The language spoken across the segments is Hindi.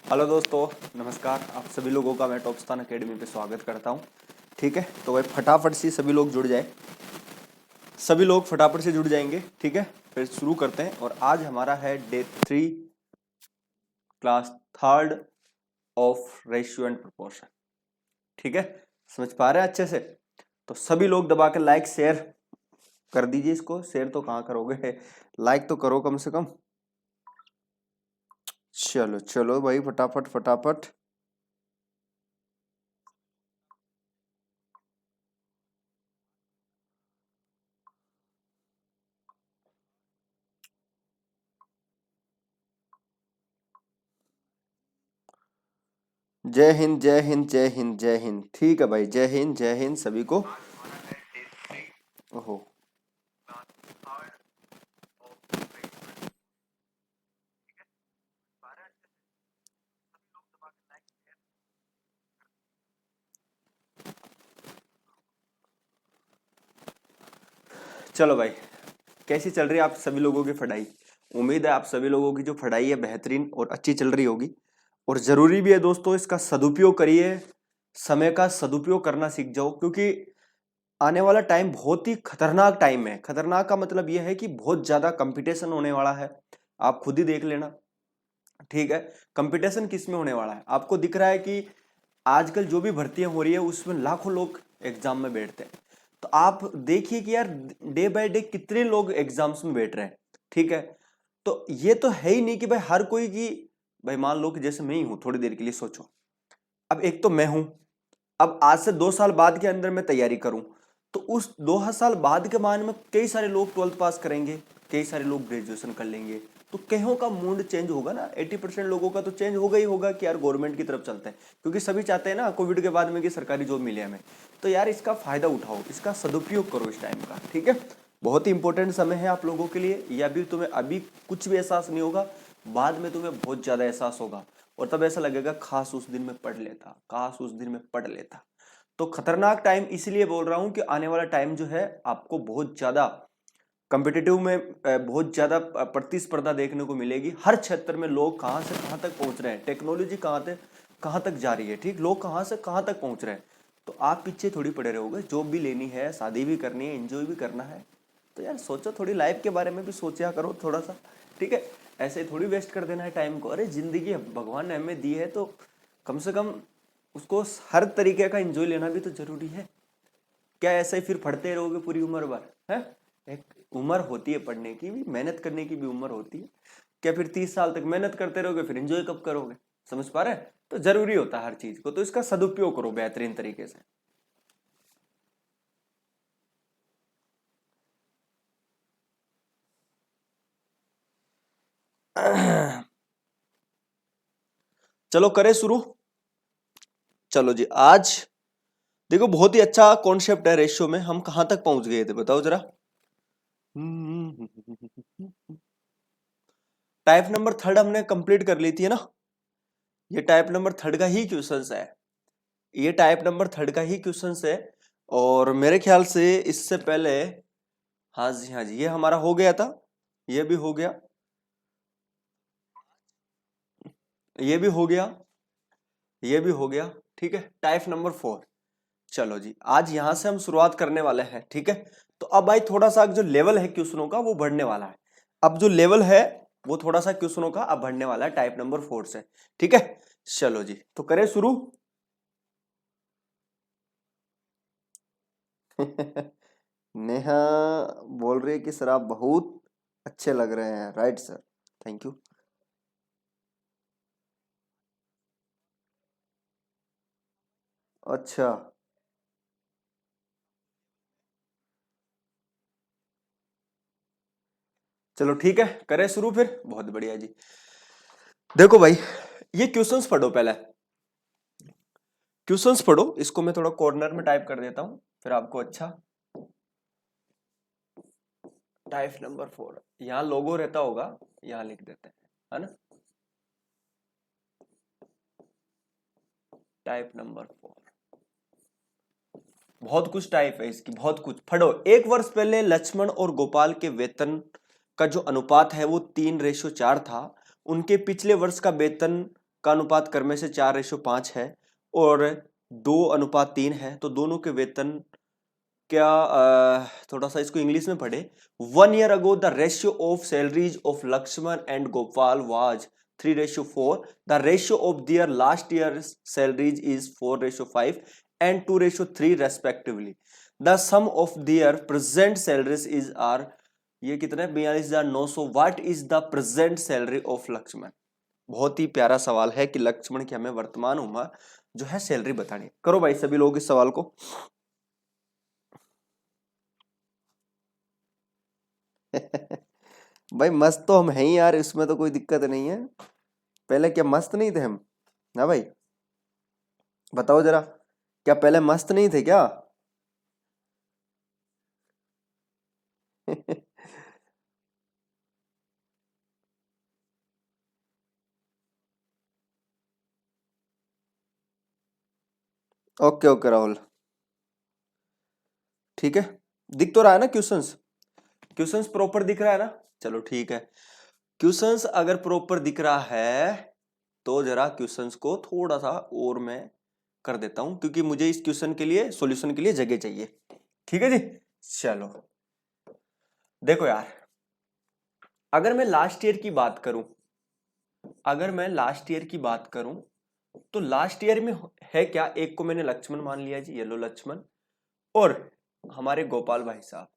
हेलो दोस्तों, नमस्कार। आप सभी लोगों का मैं टॉप स्थान अकेडमी पे स्वागत करता हूँ। ठीक है, तो भाई फटाफट से सभी लोग जुड़ जाए। सभी लोग फटाफट से जुड़ जाएंगे। ठीक है, फिर शुरू करते हैं। और आज हमारा है day 3, class third of ratio and proportion. ठीक है, समझ पा रहे हैं अच्छे से? तो सभी लोग दबा के लाइक शेयर कर दीजिए। इसको शेयर तो कहाँ करोगे, लाइक तो करो कम से कम। चलो चलो भाई, फटाफट फटाफट। जय हिंद जय हिंद जय हिंद जय हिंद। ठीक है भाई, जय हिंद सभी को। ओहो, चलो भाई, कैसी चल रही है आप सभी लोगों की पढ़ाई? उम्मीद है आप सभी लोगों की जो पढ़ाई है बेहतरीन और अच्छी चल रही होगी। और जरूरी भी है दोस्तों, इसका सदुपयोग करिए। समय का सदुपयोग करना सीख जाओ, क्योंकि आने वाला टाइम बहुत ही खतरनाक टाइम है। खतरनाक का मतलब यह है कि बहुत ज्यादा कंपटीशन होने वाला है। आप खुद ही देख लेना। ठीक है, कंपटीशन किस में होने वाला है? आपको दिख रहा है कि आजकल जो भी भर्तियां हो रही है उसमें लाखों लोग एग्जाम में बैठते हैं। तो आप देखिए कि यार डे बाय डे कितने लोग एग्जाम्स में बैठ रहे हैं। ठीक है, तो ये तो है ही नहीं कि भाई हर कोई की, भाई मान लो कि जैसे मैं ही हूं, थोड़ी देर के लिए सोचो। अब एक तो मैं हूं, अब आज से 2 साल बाद के अंदर मैं तैयारी करूं, तो उस 2 साल बाद के मान में कई सारे लोग 12th पास करेंगे, कई सारे लोग ग्रेजुएशन कर लेंगे। तो कईयों का मूड चेंज होगा ना। 80% लोगों का तो चेंज होगा ही होगा कि यार गवर्नमेंट की तरफ चलते हैं, क्योंकि सभी चाहते हैं ना कोविड के बाद में कि सरकारी जॉब मिले हमें। तो यार इसका फायदा उठाओ, इसका सदुपयोग करो इस टाइम का। ठीक है, बहुत ही इंपॉर्टेंट समय है आप लोगों के लिए। ये अभी तुम्हें अभी कुछ भी एहसास नहीं होगा, बाद में तुम्हें बहुत ज्यादा एहसास होगा। और तब ऐसा लगेगा काश उस दिन में पढ़ लेता, काश उस दिन में पढ़ लेता। तो खतरनाक टाइम इसलिए बोल रहा हूं कि आने वाला टाइम जो है आपको बहुत ज्यादा कॉम्पिटिटिव में बहुत ज्यादा प्रतिस्पर्धा देखने को मिलेगी। हर क्षेत्र में लोग कहां से कहां तक पहुंच रहे हैं, टेक्नोलॉजी कहां तक जा रही है। ठीक, लोग कहां से कहां तक पहुंच रहे हैं। तो आप पीछे थोड़ी पड़े रहोगे। जॉब भी लेनी है, शादी भी करनी है, एंजॉय भी करना है। तो यार सोचो, थोड़ी लाइफ के बारे में भी सोचा करो थोड़ा सा। ठीक है, ऐसे ही थोड़ी वेस्ट कर देना है टाइम को। अरे जिंदगी भगवान ने हमें दी है, तो कम से कम उसको हर तरीके का एंजॉय लेना भी तो जरूरी है। क्या ऐसे ही फिर पढ़ते रहोगे पूरी उम्र भर है? एक उम्र होती है पढ़ने की भी, मेहनत करने की भी उम्र होती है। क्या फिर 30 साल तक मेहनत करते रहोगे, फिर एंजॉय कब करोगे? समझ पा रहे हैं? तो जरूरी होता है हर चीज को, तो इसका सदुपयोग करो बेहतरीन तरीके से। चलो करें शुरू। चलो जी, आज देखो बहुत ही अच्छा कॉन्सेप्ट है रेशियो में। हम कहां तक पहुंच गए थे बताओ जरा। टाइप नंबर थर्ड हमने कंप्लीट कर ली थी ना। ये टाइप नंबर थर्ड का ही क्वेश्चंस है। ये टाइप नंबर थर्ड का ही क्वेश्चंस है। और मेरे ख्याल से इससे पहले, हाँ जी हाँ जी, ये हमारा हो गया था। ये भी हो गया, ये भी हो गया, ये भी हो गया। ठीक है, टाइप नंबर 4। चलो जी, आज यहां से हम शुरुआत करने वाले हैं। ठीक है, तो अब भाई थोड़ा सा जो लेवल है क्वेश्चनों का वो बढ़ने वाला है। अब जो लेवल है वो थोड़ा सा क्वेश्चनों का अब बढ़ने वाला है टाइप नंबर 4 से। ठीक है, चलो जी, तो करें शुरू। नेहा बोल रही है कि सर आप बहुत अच्छे लग रहे हैं। Right sir, thank you. अच्छा, चलो ठीक है, करें शुरू फिर। बहुत बढ़िया जी। देखो भाई, ये क्वेश्चंस पढ़ो पहले। क्वेश्चंस पढ़ो, इसको मैं थोड़ा कॉर्नर में टाइप कर देता हूं, फिर आपको अच्छा। टाइप नंबर 4 यहाँ लोगो रहता होगा, यहाँ लिख देते हैं, है ना। टाइप नंबर 4, बहुत कुछ टाइप है इसकी, बहुत कुछ पढ़ो। 1 वर्ष पहले लक्ष्मण और गोपाल के वेतन का जो अनुपात है वो 3:4 था। उनके पिछले वर्ष का वेतन का अनुपात क्रम से 4:5 है और 2:3 है, तो दोनों के वेतन क्या, थोड़ा सा इसको इंग्लिश में पढ़े। 1 year ago the ratio of salaries of Lakshman and Gopal was 3:4. The ratio of their last year's salaries is 4:5 and 2:3 respectively. The sum of their present salaries is are, ये कितना है, 42,900. What is the present salary of Lakshman? बहुत ही प्यारा सवाल है कि लक्ष्मण की हमें वर्तमान उम्र जो है सैलरी बतानी। करो भाई सभी लोग इस सवाल को। भाई मस्त तो हम हैं ही यार, इसमें तो कोई दिक्कत नहीं है। पहले क्या मस्त नहीं थे हम? ना भाई बताओ जरा, क्या पहले मस्त नहीं थे क्या? ओके ओके राहुल, ठीक है। दिख तो रहा है ना क्वेश्चंस? क्वेश्चंस प्रॉपर दिख रहा है ना? चलो ठीक है। क्वेश्चंस अगर प्रॉपर दिख रहा है तो जरा क्वेश्चंस को थोड़ा सा और मैं कर देता हूं, क्योंकि मुझे इस क्वेश्चन के लिए सॉल्यूशन के लिए जगह चाहिए। ठीक है जी, चलो देखो यार, अगर मैं लास्ट ईयर की बात करूं, अगर मैं लास्ट ईयर की बात करूं तो लास्ट ईयर में है क्या, एक को मैंने लक्ष्मण मान लिया जी, येलो लक्ष्मण, और हमारे गोपाल भाई साहब,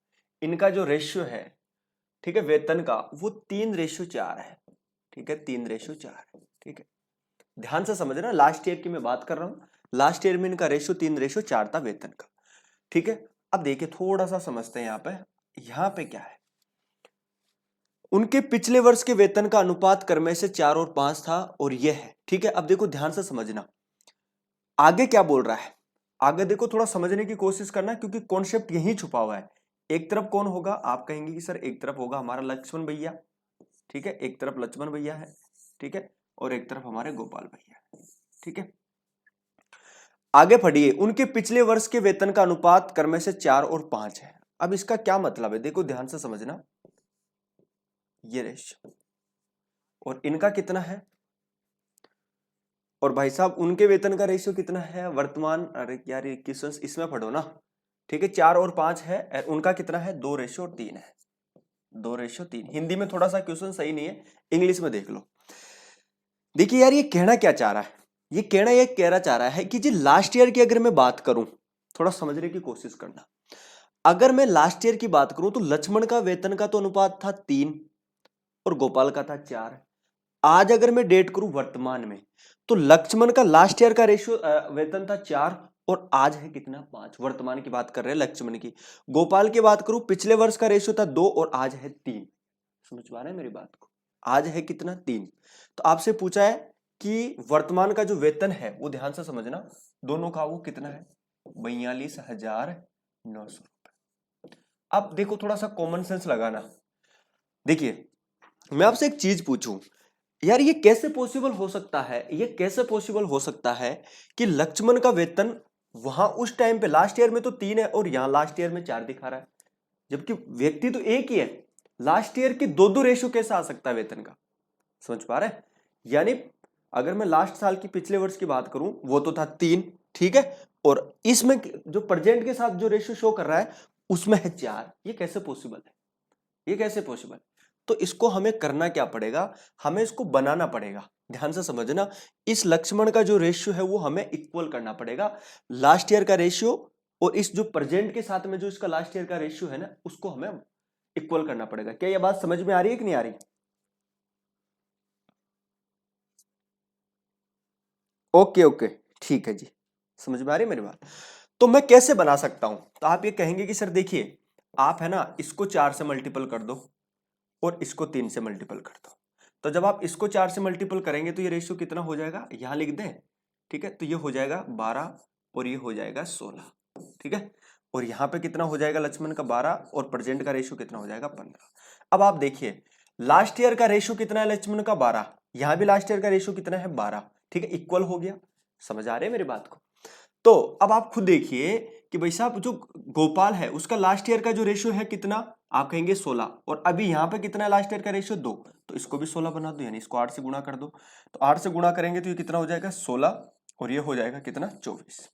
इनका जो रेशियो है, ठीक है, वेतन का, वो 3:4 है। ठीक है, 3:4 है। ठीक है, ध्यान से समझना, लास्ट ईयर की मैं बात कर रहा हूं। लास्ट ईयर में इनका रेशियो 3:4 था वेतन का। ठीक है, अब देखिए थोड़ा सा समझते हैं यहाँ पे क्या है। उनके पिछले वर्ष के वेतन का अनुपात क्रम से 4 और 5 था और यह है। ठीक है, अब देखो ध्यान से समझना, आगे क्या बोल रहा है, आगे देखो, थोड़ा समझने की कोशिश करना, क्योंकि कॉन्सेप्ट यही छुपा हुआ है। एक तरफ कौन होगा, आप कहेंगे कि सर एक तरफ होगा हमारा लक्ष्मण भैया, ठीक है, एक तरफ लक्ष्मण भैया है, ठीक है, और एक तरफ हमारे गोपाल भैया है। ठीक है, आगे पढ़िए, उनके पिछले वर्ष के वेतन का अनुपात क्रम से 4 और 5 है। अब इसका क्या मतलब है, देखो ध्यान से समझना, ये रेशियो और इनका कितना है, और भाई साहब उनके वेतन का रेशियो कितना है वर्तमान, अरे यार ये क्वेश्चन इसमें पढ़ो ना। ठीक है, 4 और 5 है, उनका कितना है, 2:3 है, 2:3। हिंदी में थोड़ा सा क्वेश्चन सही नहीं है, इंग्लिश में देख लो। देखिए यार, ये कहना क्या चाह रहा है, ये कहना चाह रहा है कि जी लास्ट ईयर की अगर मैं बात करूं, थोड़ा समझने की कोशिश करना, अगर मैं लास्ट ईयर की बात करूं तो लक्ष्मण का वेतन का तो अनुपात था 3 और गोपाल का था 4। आज अगर मैं डेट करूं वर्तमान में, तो लक्ष्मण का लास्ट ईयर का रेशियो वेतन था 4 और आज है कितना, 5। वर्तमान की बात कर रहे हैं लक्ष्मण की। गोपाल की बात करूं, पिछले वर्ष का रेशियो था 2 और आज है 3। समझ पा रहे हैं मेरी बात को? आज है कितना, 3। तो आपसे पूछा है कि वर्तमान का जो वेतन है, वो ध्यान से समझना, दोनों का वो कितना है, 42,900 रुपए। अब देखो थोड़ा सा कॉमन सेंस लगाना। देखिए मैं आपसे एक चीज पूछूं, यार ये कैसे पॉसिबल हो सकता है, ये कैसे पॉसिबल हो सकता है कि लक्ष्मण का वेतन वहां उस टाइम पे लास्ट ईयर में तो 3 है और यहां लास्ट ईयर में 4 दिखा रहा है, जबकि व्यक्ति तो एक ही है। लास्ट ईयर की दो दो रेशियो कैसे आ सकता है वेतन का? समझ पा रहे हैं? यानी अगर मैं लास्ट साल की, पिछले वर्ष की बात करूं, वो तो था 3, ठीक है, और इसमें जो प्रेजेंट के साथ जो रेशियो शो कर रहा है उसमें है 4। ये कैसे पॉसिबल है, ये कैसे पॉसिबल? तो इसको हमें करना क्या पड़ेगा, हमें इसको बनाना पड़ेगा। ध्यान से समझना, इस लक्ष्मण का जो रेशियो है वो हमें इक्वल करना पड़ेगा, लास्ट ईयर का रेशियो और इस जो प्रेजेंट के साथ में जो इसका लास्ट ईयर का रेशियो है ना, उसको हमें इक्वल करना पड़ेगा। क्या ये बात समझ में आ रही है कि नहीं आ रही? ओके ओके, ठीक है जी, समझ में आ रही है मेरी बात? तो मैं कैसे बना सकता हूं, तो आप ये कहेंगे कि सर देखिए, आप है ना इसको 4 से मल्टीपल कर दो और इसको 3 से मल्टीपल कर दो। तो जब आप इसको 4 से मल्टीपल करेंगे तो ये रेशियो कितना हो जाएगा, यहां लिख दें, ठीक है, तो ये हो जाएगा 12 और ये हो जाएगा 16। ठीक है, और यहां पे कितना हो जाएगा लक्ष्मण का 12 और प्रेजेंट का रेशियो कितना हो जाएगा 15। अब आप देखिए, लास्ट ईयर का रेशियो कितना है लक्ष्मण का 12, यहां भी लास्ट ईयर का रेशियो कितना है 12। ठीक है, इक्वल हो गया। समझ आ रही है मेरी बात को? तो अब आप खुद देखिए कि भाई साहब जो गोपाल है उसका लास्ट ईयर का जो रेशियो है कितना, आप कहेंगे 16, और अभी यहाँ पे कितना है लास्ट ईयर का रेशियो 2, तो इसको भी 16 बना दो, यानी इसको 8 से गुणा कर दो। तो 8 से गुणा करेंगे तो ये कितना हो जाएगा 16, और ये हो जाएगा कितना 24।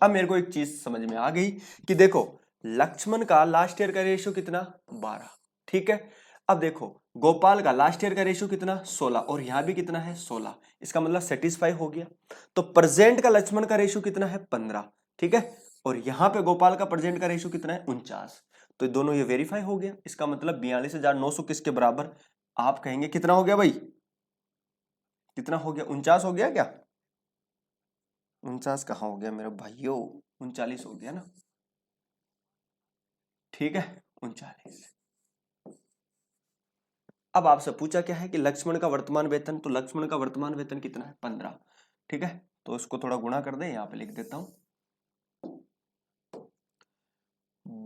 अब मेरे को एक चीज समझ में आ गई कि देखो लक्ष्मण का लास्ट ईयर का रेशियो कितना 12, ठीक है। अब देखो गोपाल का लास्ट ईयर का रेशियो कितना 16, और यहां भी कितना है 16, इसका मतलब सेटिस्फाई हो गया। तो प्रेजेंट का लक्ष्मण का रेशियो कितना है 15, ठीक है, और यहां पे गोपाल का प्रेजेंट का रेशियो कितना है 49। तो दोनों ये वेरीफाई हो गया, इसका मतलब 42,900 किसके बराबर, आप कहेंगे कितना हो गया भाई, कितना हो गया 49 हो गया क्या, 49 कहाँ हो गया मेरे भाइयों, 39 हो गया ना, ठीक है 39। अब आपसे पूछा क्या है कि लक्ष्मण का वर्तमान वेतन, तो लक्ष्मण का वर्तमान वेतन कितना है 15, ठीक है, तो उसको थोड़ा गुणा कर दे, यहां पे लिख देता हूं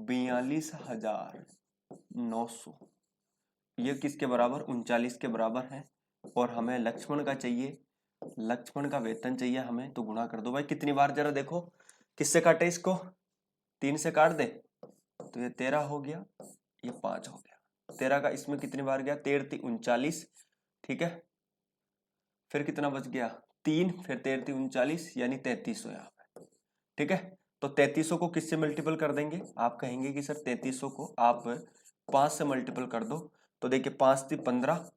42,900, ये किसके बराबर 39 के बराबर है, और हमें लक्ष्मण का चाहिए, लक्ष्मण का वेतन चाहिए हमें, तो गुणा कर दो भाई कितनी बार, जरा देखो किससे काटे इसको, 3 से काट दे, तो ये 13 हो गया, ये 5 हो गया, 13 का इसमें कितनी बार गया 13 39, ठीक है, फिर कितना बच गया 3, फिर 13 39, यानी 3300 यहाँ पे, ठीक है। तो 3300 को किससे मल्टीपल कर देंगे, आप कहेंगे कि सर 3300 को आप 5 से मल्टीपल कर दो, तो देखिए 5 × 15,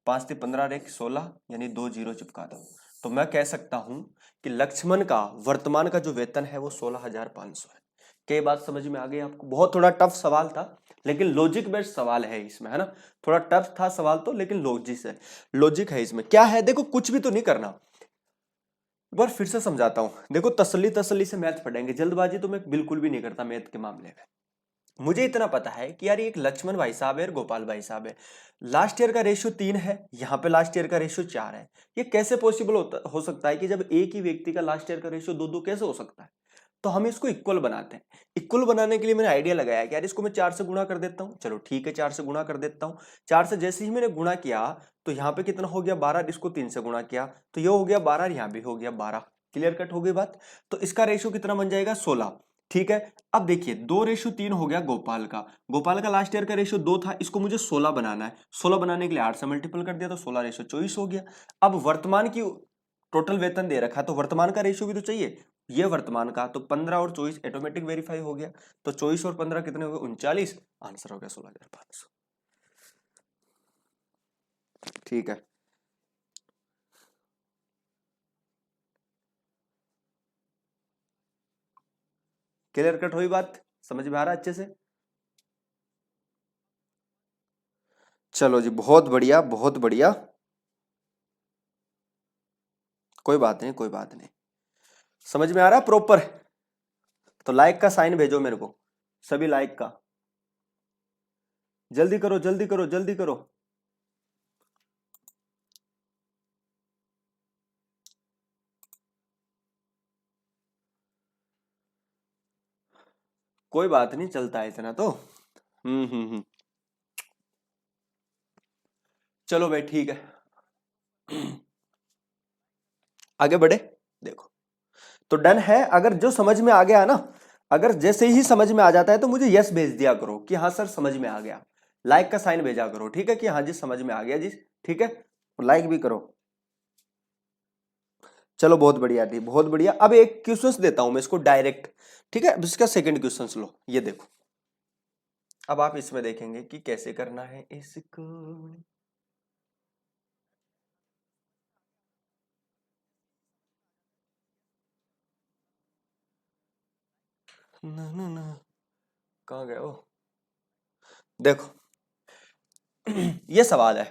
5 × 15 रेख 16, यानी 2 जीरो चिपका दो, तो मैं कह सकता हूं कि लक्ष्मण का वर्तमान का जो वेतन है वो 16,500 है। क्या बात समझ में आ गई आपको, बहुत थोड़ा टफ सवाल था, लेकिन लॉजिक बेस्ड सवाल है इसमें, है ना, थोड़ा टफ था सवाल तो, लेकिन लॉजिक है इसमें, क्या है देखो कुछ भी तो नहीं करना, एक बार फिर से समझाता हूं, देखो तसल्ली तसल्ली से मैथ पढ़ेंगे, जल्दबाजी तो मैं बिल्कुल भी नहीं करता मैथ के मामले में। मुझे इतना पता है कि यार एक लक्ष्मण भाई साहब है और गोपाल भाई साहब है, लास्ट ईयर का रेशियो 3 है, यहाँ पे लास्ट ईयर का रेशियो 4 है, ये कैसे पॉसिबल हो सकता है कि जब एक ही व्यक्ति का लास्ट ईयर का रेशियो 2 कैसे हो सकता है। तो हम इसको इक्वल बनाते हैं, इक्वल बनाने के लिए मैंने आइडिया लगाया कि यार इसको मैं 4 से गुणा कर देता हूँ, चलो ठीक है 4 से गुणा कर देता हूँ, 4 से जैसे ही मैंने गुणा किया तो यहाँ पे कितना हो गया 12, इसको 3 से गुणा किया तो ये हो गया 12, यहाँ भी हो गया 12, क्लियर कट हो गई बात। तो इसका रेशियो कितना बन जाएगा 16, ठीक है। अब देखिए 2:3 हो गया गोपाल का, गोपाल का लास्ट ईयर का रेशियो 2 था, इसको मुझे 16 बनाना है, 16 बनाने के लिए 8 से मल्टीपल कर दिया तो 16:24 हो गया। अब वर्तमान की टोटल वेतन दे रखा है तो वर्तमान का रेशियो भी तो चाहिए, ये वर्तमान का, तो 15 और 24 ऑटोमेटिक वेरीफाई हो गया, तो 24 और 15 कितने हो गए 39, आंसर हो गया 16,500, ठीक है। क्लियर कट हुई बात, समझ में आ रहा है अच्छे से, चलो जी बहुत बढ़िया बहुत बढ़िया, कोई बात नहीं कोई बात नहीं, समझ में आ रहा है प्रॉपर, तो लाइक का साइन भेजो मेरे को, सभी लाइक का, जल्दी करो जल्दी करो जल्दी करो। कोई बात नहीं चलता है इतना तो, चलो भाई ठीक है आगे बढ़े, देखो तो डन है, अगर जो समझ में आ गया ना, अगर जैसे ही समझ में आ जाता है तो मुझे यस भेज दिया करो कि हाँ सर समझ में आ गया, लाइक का साइन भेजा करो, ठीक है, कि हाँ जी समझ में आ गया जी, ठीक है, लाइक भी करो। चलो बहुत बढ़िया थी बहुत बढ़िया, अब एक क्वेश्चन देता हूं मैं इसको डायरेक्ट, ठीक है, अब इसका सेकंड क्वेश्चन लो, ये देखो, अब आप इसमें देखेंगे कि कैसे करना है इसको, ना ना ना, कहाँ गए हो, देखो ये सवाल है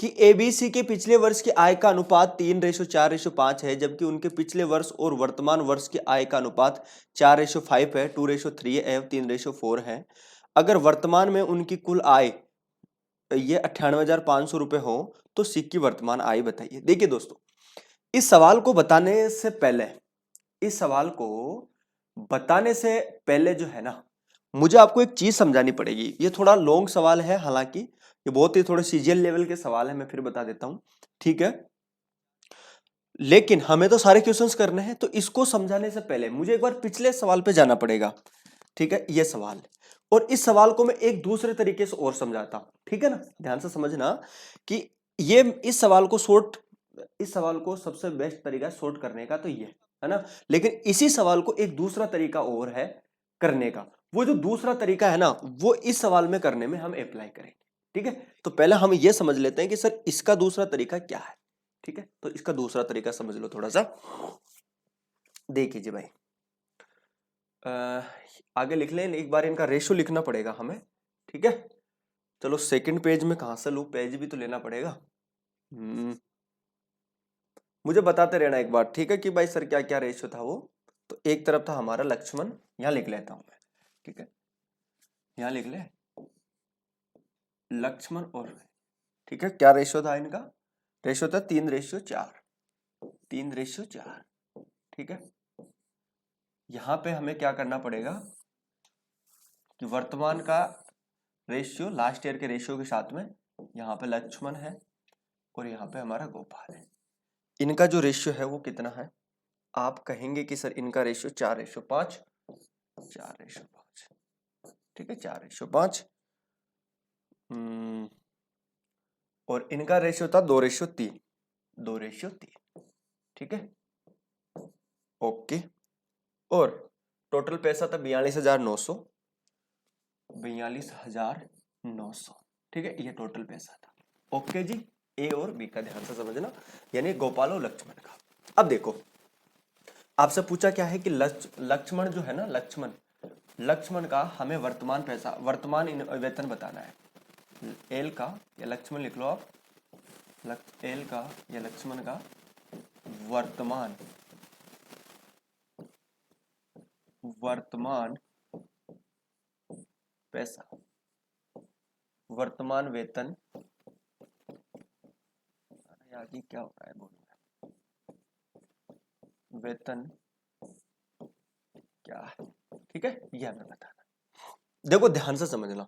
कि एबीसी के पिछले वर्ष की आय का अनुपात 3:4:5 है, जबकि उनके पिछले वर्ष और वर्तमान वर्ष की आय का अनुपात 4:5 है, 2:3 है, 3:4 है। अगर वर्तमान में उनकी कुल आय ये 98,500 रुपए हो तो सी की वर्तमान आय बताइए। देखिए दोस्तों, इस सवाल को बताने से पहले, इस सवाल को बताने से पहले जो है ना, मुझे आपको एक चीज समझानी पड़ेगी, ये थोड़ा लॉन्ग सवाल है, हालांकि ये बहुत ही थोड़े सीजीएल लेवल के सवाल है, मैं फिर बता देता हूं, ठीक है, लेकिन हमें तो सारे क्वेश्चंस करने हैं, तो इसको समझाने से पहले मुझे एक बार पिछले सवाल पे जाना पड़ेगा, ठीक है। ये सवाल और इस सवाल को मैं एक दूसरे तरीके से और समझाता हूं, ठीक है ना, ध्यान से समझना कि ये इस सवाल को सबसे बेस्ट तरीका शॉर्ट करने का तो ये है ना, लेकिन इसी सवाल को एक दूसरा तरीका और है करने का। वो जो दूसरा तरीका है ना, वो इस सवाल में करने में हम अप्लाई करेंगे, ठीक है। तो पहले हम ये समझ लेते हैं कि सर इसका दूसरा तरीका क्या है, ठीक है। तो इसका दूसरा तरीका समझ लो थोड़ा सा, देखिए भाई, आगे लिख लें, एक बार इनका रेशियो लिखना पड़ेगा हमें, ठीक है। चलो सेकंड पेज में कहां से लूं, पेज भी तो लेना पड़ेगा। मुझे बताते रहना एक बार, ठीक है, कि भाई सर क्या क्या रेशियो था वो। तो एक तरफ था हमारा लक्ष्मण, यहां लिख लेता हूं मैं, ठीक है, यहां लिख ले लक्ष्मण और, ठीक है, क्या रेशियो था इनका, रेशियो था 3:4, 3:4, ठीक है। यहां पे हमें क्या करना पड़ेगा कि वर्तमान का रेशियो लास्ट ईयर के रेशियो के साथ में यहाँ पे लक्ष्मण है और यहाँ पे हमारा गोपाल है, इनका जो रेशियो है वो कितना है, आप कहेंगे कि सर इनका रेशियो 4:5, 4:5, ठीक है, 4:5। और इनका रेशियो था 2:3, 2:3, ठीक है, ओके। और टोटल पैसा था 42,900, 42,900, ठीक है, ये टोटल पैसा था, ओके जी। ए और बी का ध्यान से समझना, यानी गोपाल और लक्ष्मण का। अब देखो आपसे पूछा क्या है कि लक्ष्मण जो है ना, लक्ष्मण का हमें वर्तमान वेतन बताना है। एल का या लक्ष्मण लिख लो आप, एल का या लक्ष्मण का वर्तमान पैसा, वर्तमान वेतन, आगे क्या हो रहा है बोलो, वेतन क्या है, ठीक है, यह हमें बताना। देखो ध्यान से समझना,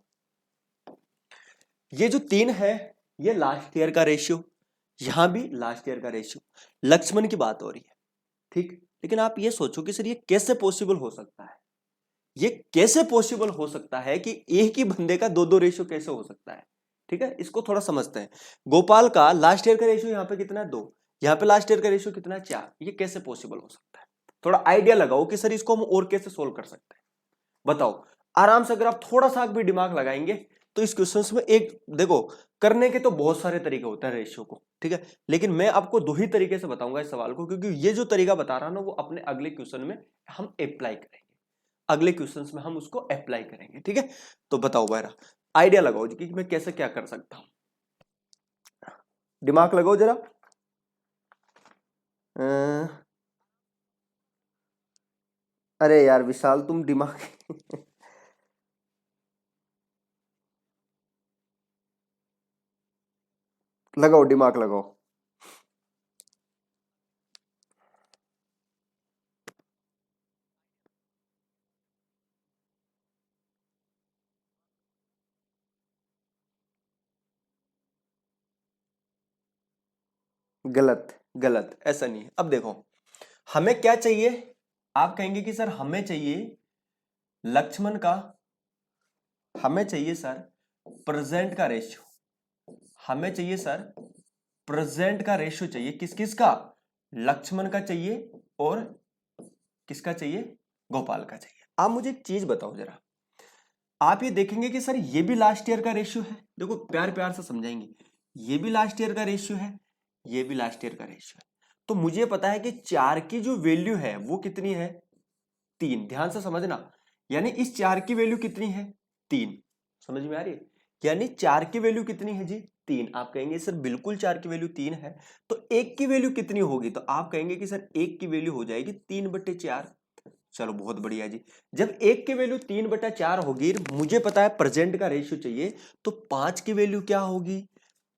ये जो 3 है ये लास्ट ईयर का रेशियो, यहां भी लास्ट ईयर का रेशियो, लक्ष्मण की बात हो रही है, ठीक। लेकिन आप ये सोचो कि सर ये कैसे पॉसिबल हो सकता है, ये कैसे पॉसिबल हो सकता है कि एक ही बंदे का 2-2 रेशियो कैसे हो सकता है, ठीक है, इसको थोड़ा समझते हैं। गोपाल का लास्ट ईयर का रेशियो यहाँ पे कितना है 2, यहाँ पे लास्ट ईयर का रेशियो कितना है 4, ये कैसे पॉसिबल हो सकता है, थोड़ा आइडिया लगाओ कि सर इसको हम और कैसे सोल्व कर सकते हैं, बताओ आराम से। अगर आप थोड़ा सा भी दिमाग लगाएंगे तो इस क्वेश्चन में एक देखो, करने के तो बहुत सारे तरीके होते हैं रेशियो को, ठीक है, लेकिन मैं आपको 2 ही तरीके से बताऊंगा इस सवाल को, क्योंकि ये जो तरीका बता रहा ना वो अपने अगले क्वेश्चन में हम अप्लाई करेंगे, अगले क्वेश्चंस में हम उसको अप्लाई करेंगे, ठीक है। तो बताओ भाई, आइडिया लगाओ कि मैं कैसे क्या कर सकता हूं, दिमाग लगाओ जरा। अरे यार विशाल तुम दिमाग लगाओ, दिमाग लगाओ। गलत, गलत, ऐसा नहीं है। अब देखो हमें क्या चाहिए, आप कहेंगे कि सर हमें चाहिए लक्ष्मण का, हमें चाहिए सर प्रेजेंट का रेशियो, हमें चाहिए सर प्रेजेंट का रेशियो चाहिए, किस किस का, लक्ष्मण का चाहिए और किसका चाहिए, गोपाल का चाहिए। आप मुझे एक चीज बताओ जरा, आप ये देखेंगे कि सर ये भी लास्ट ईयर का रेशियो है, देखो प्यार प्यार से समझाएंगे, ये भी लास्ट ईयर का रेशियो है, ये भी लास्ट ईयर का रेशियो है। तो मुझे पता है कि 4 की जो वैल्यू है वो कितनी है, 3, ध्यान से समझना, यानी इस 4 की वैल्यू कितनी है, 3, समझ में आ रही है, यानी 4 की वैल्यू कितनी है जी, 3। आप कहेंगे सर बिल्कुल 4 की वैल्यू 3 है, तो 1 की वैल्यू कितनी होगी, तो आप कहेंगे कि सर 1 की वैल्यू हो जाएगी 3/4। चलो बहुत बढ़िया जी, जब 1 की वैल्यू 3/4 होगी, मुझे पता है प्रेजेंट का रेशियो चाहिए, तो 5 की वैल्यू क्या होगी,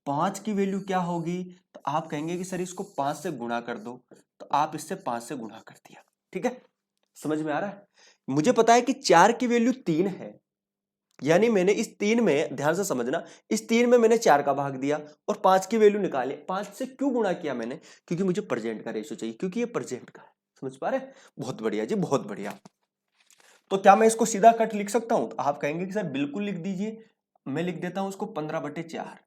5 की वैल्यू क्या होगी, तो आप कहेंगे कि सर इसको 5 से गुणा कर दो, तो आप इससे 5 से गुणा कर दिया, ठीक है, समझ में आ रहा है। मुझे पता है कि 4 की वैल्यू 3 है, यानी मैंने इस 3 में, ध्यान से समझना, इस 3 में मैंने 4 का भाग दिया और 5 की वैल्यू निकाली, 5 से क्यों गुणा किया मैंने, क्योंकि मुझे प्रेजेंट का रेशियो चाहिए, क्योंकि ये प्रेजेंट का है, समझ पा रहे, बहुत बढ़िया जी, बहुत बढ़िया। तो क्या मैं इसको सीधा कट लिख सकता हूं? तो आप कहेंगे कि सर बिल्कुल लिख दीजिए, मैं लिख देता हूं उसको 15/4।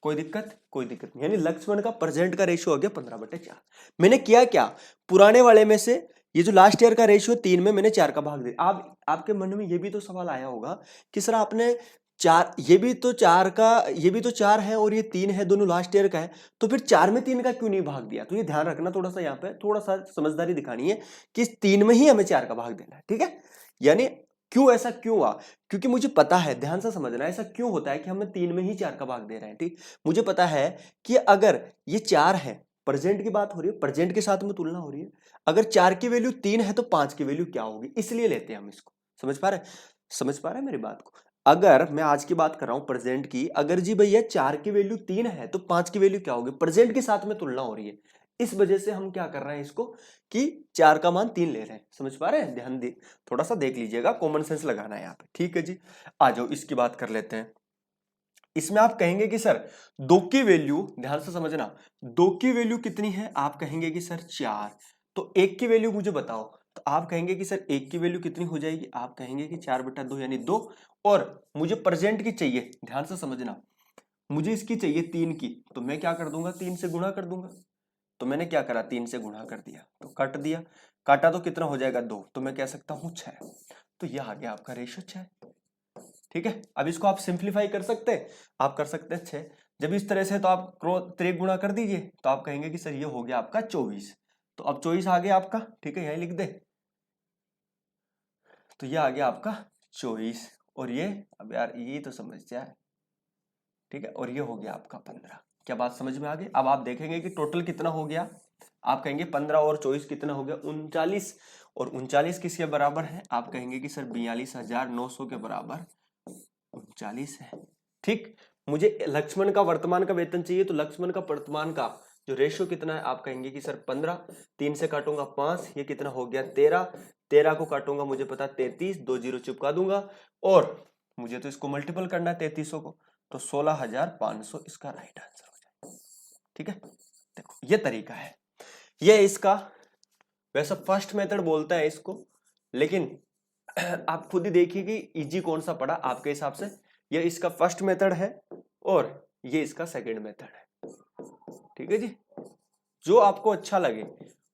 कोई दिक्कत? कोई दिक्कत नहीं। यानी लक्ष्मण का प्रेजेंट का रेशियो हो गया 15/4। मैंने किया क्या, पुराने वाले में से ये जो लास्ट ईयर का रेशियो 3 में मैंने 4 का भाग दिया। आप आपके मन में ये भी तो सवाल आया होगा कि सर आपने 4, ये भी तो 4 का, ये भी तो 4 है और ये 3 है, दोनों लास्ट ईयर का है, तो फिर 4 में 3 का क्यों नहीं भाग दिया? तो ये ध्यान रखना थोड़ा सा, यहाँ पे थोड़ा सा समझदारी दिखानी है कि इस 3 में ही हमें 4 का भाग देना है, ठीक है। यानी क्यों, ऐसा क्यों हुआ? क्योंकि मुझे पता है, ध्यान से समझना, ऐसा क्यों होता है कि हमें 3 में ही 4 का भाग दे रहे हैं, ठीक। मुझे पता है कि अगर ये 4 है, प्रेजेंट की बात हो रही है, प्रेजेंट के साथ में तुलना हो रही है, अगर 4 की वैल्यू 3 है तो 5 की वैल्यू क्या होगी, इसलिए लेते हैं हम इसको। समझ पा रहे हैं? समझ पा रहे हैं मेरी बात को? अगर मैं आज की बात कर रहा हूं प्रेजेंट की, अगर जी भैया 4 की वैल्यू 3 है तो 5 की वैल्यू क्या होगी, प्रेजेंट के साथ में तुलना हो रही है, इस वजह से हम क्या कर रहे हैं इसको कि 4 का मान 3 ले रहे हैं। समझ पा रहे हैं? ध्यान दे, थोड़ा सा देख लीजिएगा, कॉमन सेंस लगाना है यहाँ पे, ठीक है जी। आ जाओ इसकी बात कर लेते हैं। इसमें आप कहेंगे कि सर 2 की वैल्यू, ध्यान से समझना, 2 की वैल्यू कितनी है? आप कहेंगे कि सर 4। तो 1 की वैल्यू मुझे बताओ, तो आप कहेंगे कि सर 1 की वैल्यू कितनी हो जाएगी? आप कहेंगे कि 4/2 यानी 2। और मुझे प्रेजेंट की चाहिए, ध्यान से समझना, मुझे इसकी चाहिए 3 की, तो मैं क्या कर दूंगा, 3 से गुणा कर दूंगा। तो मैंने क्या करा, 3 से गुणा कर दिया, तो काट दिया, काटा तो कितना हो जाएगा 2, तो मैं कह सकता हूं 6। तो यह आ गया आपका रेशियो 6, ठीक है। अब इसको आप सिंप्लीफाई कर सकते हैं, आप कर सकते हैं 6। जब इस तरह से तो आप त्रिक गुणा कर दीजिए, तो आप कहेंगे कि सर ये हो गया आपका 24। तो अब 24 आ गया आपका, ठीक है, यही लिख दे। तो ये आ गया आपका 24, और ये, अब यार ये तो समस्या है, ठीक है, और ये हो गया आपका 15। क्या बात समझ में आ गई? अब आप देखेंगे कि टोटल कितना हो गया, आप कहेंगे 15 और 24 कितना हो गया, 39। और 39 किसके बराबर है? आप कहेंगे कि सर 42,900 के बराबर 39 है, ठीक। मुझे लक्ष्मण का वर्तमान का वेतन चाहिए, तो लक्ष्मण का वर्तमान का जो रेशियो कितना है? आप कहेंगे कि सर 15, 3 से काटूंगा 5, ये कितना हो गया 13, 13 को काटूंगा मुझे पता 33, 2 जीरो चिपका दूंगा, और मुझे तो इसको मल्टीपल करना है 3300 को, तो 16,500 इसका राइट आंसर हो जाए, ठीक है। देखो ये तरीका है, ये इसका, वैसा फर्स्ट मेथड बोलता है इसको, लेकिन आप खुद ही देखिए कि इजी कौन सा पड़ा आपके हिसाब से। ये इसका फर्स्ट मेथड है और ये इसका सेकंड मेथड है, ठीक है जी। जो आपको अच्छा लगे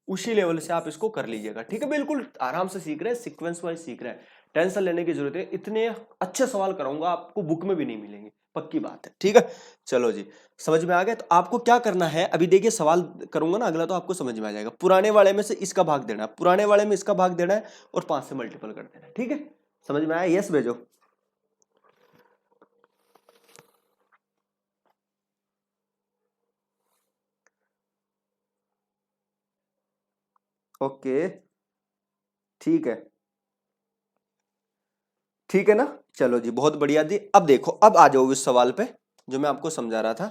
उसी लेवल से आप इसको कर लीजिएगा, ठीक है। बिल्कुल आराम से सीख रहे हैं, सीक्वेंस वाइज सीख रहे हैं, टेंशन लेने की जरूरत है। इतने अच्छे सवाल कराऊंगा आपको बुक में भी नहीं मिलेंगे, पक्की बात है, ठीक है। चलो जी, समझ में आ गया। तो आपको क्या करना है, अभी देखिए सवाल करूंगा ना अगला, तो आपको समझ में आ जाएगा। पुराने वाले में से इसका भाग देना है, पुराने वाले में इसका भाग देना है, और 5 से मल्टीपल कर देना है, ठीक है। समझ में आया? यस भेजो। ओके, ठीक है, ठीक है ना। चलो जी, बहुत बढ़िया जी। अब देखो, अब आ जाओ इस सवाल पे जो मैं आपको समझा रहा था।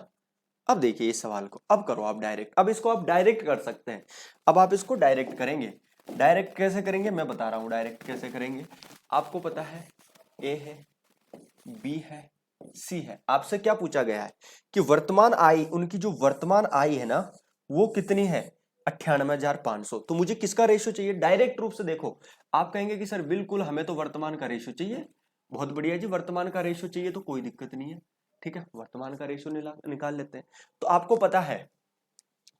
अब देखिए इस सवाल को, अब करो आप डायरेक्ट, अब इसको आप डायरेक्ट कर सकते हैं। अब आप इसको डायरेक्ट करेंगे। डायरेक्ट कैसे करेंगे मैं बता रहा हूं, डायरेक्ट कैसे करेंगे। आपको पता है ए है, बी है, सी है। आपसे क्या पूछा गया है कि वर्तमान आय, उनकी जो वर्तमान आय है ना वो कितनी है, 98,500। तो मुझे किसका रेशियो चाहिए? डायरेक्ट रूप से देखो, आप कहेंगे कि सर बिल्कुल हमें तो वर्तमान का रेशियो चाहिए। बहुत बढ़िया जी, वर्तमान का रेशियो चाहिए तो कोई दिक्कत नहीं है, ठीक है, वर्तमान का रेशियो निकाल लेते हैं। तो आपको पता है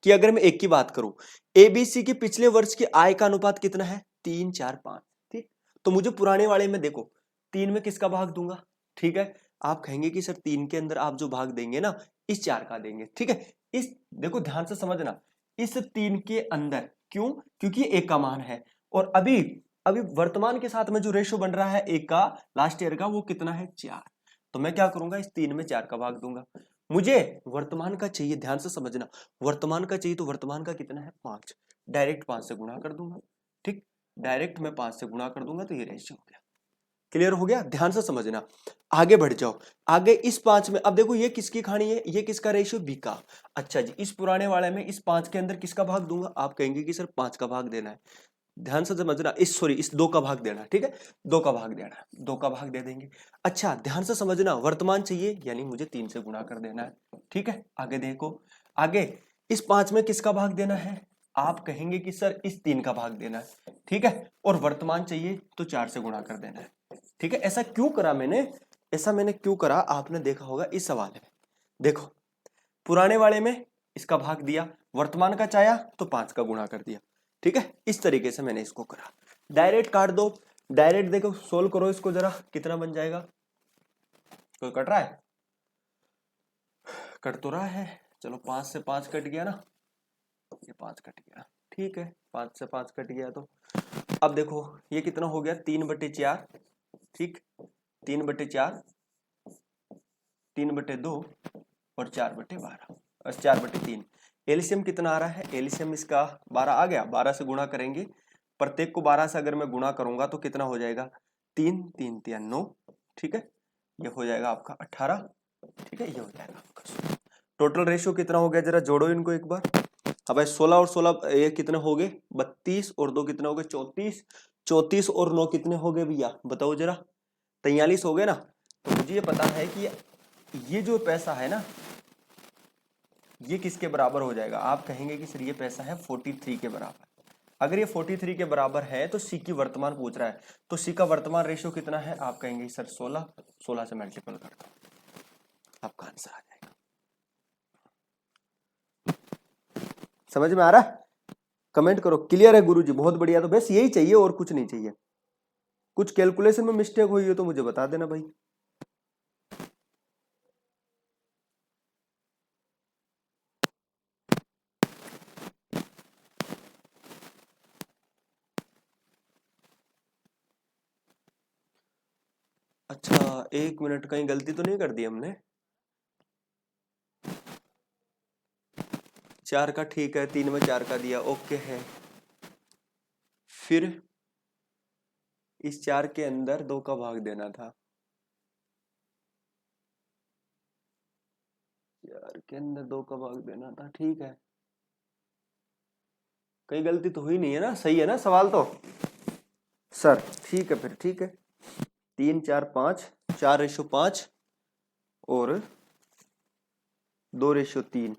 कि अगर मैं एक की बात करूं, एबीसी की पिछले वर्ष की आय का अनुपात कितना है, 3, 4, 5, ठीक। तो मुझे पुराने वाले में देखो, 3 में किसका भाग दूंगा, ठीक है। आप कहेंगे कि सर 3 के अंदर आप जो भाग देंगे ना, इस 4 का देंगे, ठीक है। इस, देखो ध्यान से समझना, इस 3 के अंदर, क्यों? क्योंकि एक का मान है, और अभी अभी वर्तमान के साथ में जो रेशियो बन रहा है एक का, लास्ट ईयर का, वो कितना है 4। तो मैं क्या करूंगा, इस 3 में 4 का भाग दूंगा। मुझे वर्तमान का चाहिए, ध्यान से समझना, वर्तमान का चाहिए, तो वर्तमान का कितना है 5, डायरेक्ट 5 से गुणा कर दूंगा, ठीक। डायरेक्ट मैं 5 से गुणा कर दूंगा, तो ये रेशियो हो गया। क्लियर हो गया? ध्यान से समझना, आगे बढ़ जाओ। आगे इस 5 में, अब देखो ये किसकी खानी है, ये किसका रेशियो, बी का। अच्छा जी, इस पुराने वाले में इस 5 के अंदर किसका भाग दूंगा? आप कहेंगे कि सर 5 का भाग देना है। ध्यान से समझना, इस सॉरी इस 2 का भाग देना, ठीक है, 2 का भाग देना, 2 का भाग दे देंगे। अच्छा ध्यान से समझना, वर्तमान चाहिए यानी मुझे 3 से गुणा कर देना है, ठीक है। आगे देखो, आगे इस 5 में किसका भाग देना है, आप कहेंगे कि सर इस 3 का भाग देना है, ठीक है, और वर्तमान चाहिए तो 4 से गुणा कर देना है, ठीक है। ऐसा क्यों करा मैंने, ऐसा मैंने क्यों करा, आपने देखा होगा इस सवाल में। देखो पुराने वाले में इसका भाग दिया, वर्तमान का चाहा तो 5 का गुणा कर दिया, ठीक है। इस तरीके से मैंने इसको करा। डायरेक्ट काट दो, डायरेक्ट देखो सोल्व करो इसको जरा, कितना बन जाएगा। कोई कट रहा है, कट तो रहा है। चलो 5 से 5 कट गया ना, ये 5 कट गया, ठीक है, 5 से 5 कट गया। तो अब देखो ये कितना हो गया, 3/4, ठीक, 3/4, 3/2 और 4/12 और 4/3। एलसीएम कितना आ रहा है, एलसीएम इसका 12 आ गया, 12 से गुणा करेंगे, प्रत्येक को 12 से अगर मैं गुणा करूंगा तो कितना हो जाएगा, 3 3 3 9, ठीक है, ये हो जाएगा आपका 18, ठीक है, ये हो जाएगा आपका। टोटल रेशियो कितना हो गया, जरा जोड़ो इनको एक बार। अब 16 और 16 ये कितने हो गए, 32 और 2 कितने हो गए, 34, 34 और 9 कितने हो गए भैया, बताओ जरा, 43 हो गए ना। तो मुझे ये पता है कि ये जो पैसा है ना, ये किसके बराबर हो जाएगा, आप कहेंगे कि सर ये पैसा है 43 के बराबर। अगर ये 43 के बराबर है तो सी की वर्तमान पूछ रहा है, तो सी का वर्तमान रेशियो कितना है, आप कहेंगे सर 16, 16 से मल्टीपल कर दो, आपका आंसर आ जाएगा। समझ में आ रहा है, कमेंट करो क्लियर है गुरुजी, बहुत बढ़िया। तो बस यही चाहिए और कुछ नहीं चाहिए। कुछ कैलकुलेशन में मिस्टेक हुई हो तो मुझे बता देना भाई। अच्छा 1 मिनट, कहीं गलती तो नहीं कर दी हमने, 4 का ठीक है, 3 में 4 का दिया, ओके है। फिर इस 4 के अंदर 2 का भाग देना था, 4 के अंदर 2 का भाग देना था, ठीक है, कहीं गलती तो हुई नहीं है ना, सही है ना सवाल तो सर, ठीक है, फिर ठीक है, 3 4 5, 4/5 और 2/3,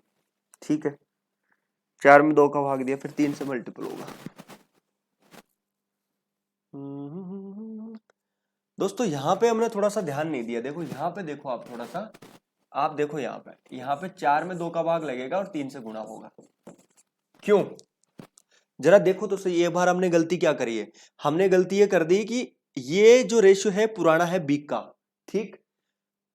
ठीक है, 4 में 2 का भाग दिया, फिर 3 से मल्टीपल होगा। दोस्तों यहाँ पे हमने थोड़ा सा ध्यान नहीं दिया, देखो यहाँ पे देखो आप थोड़ा सा, आप देखो यहाँ पे 4 में 2 का भाग लगेगा और 3 से गुणा होगा, क्यों, जरा देखो तो सही। ये बार हमने गलती क्या करी है, हमने गलती ये कर दी कि ये जो रेशियो है पुराना है बी का, ठीक,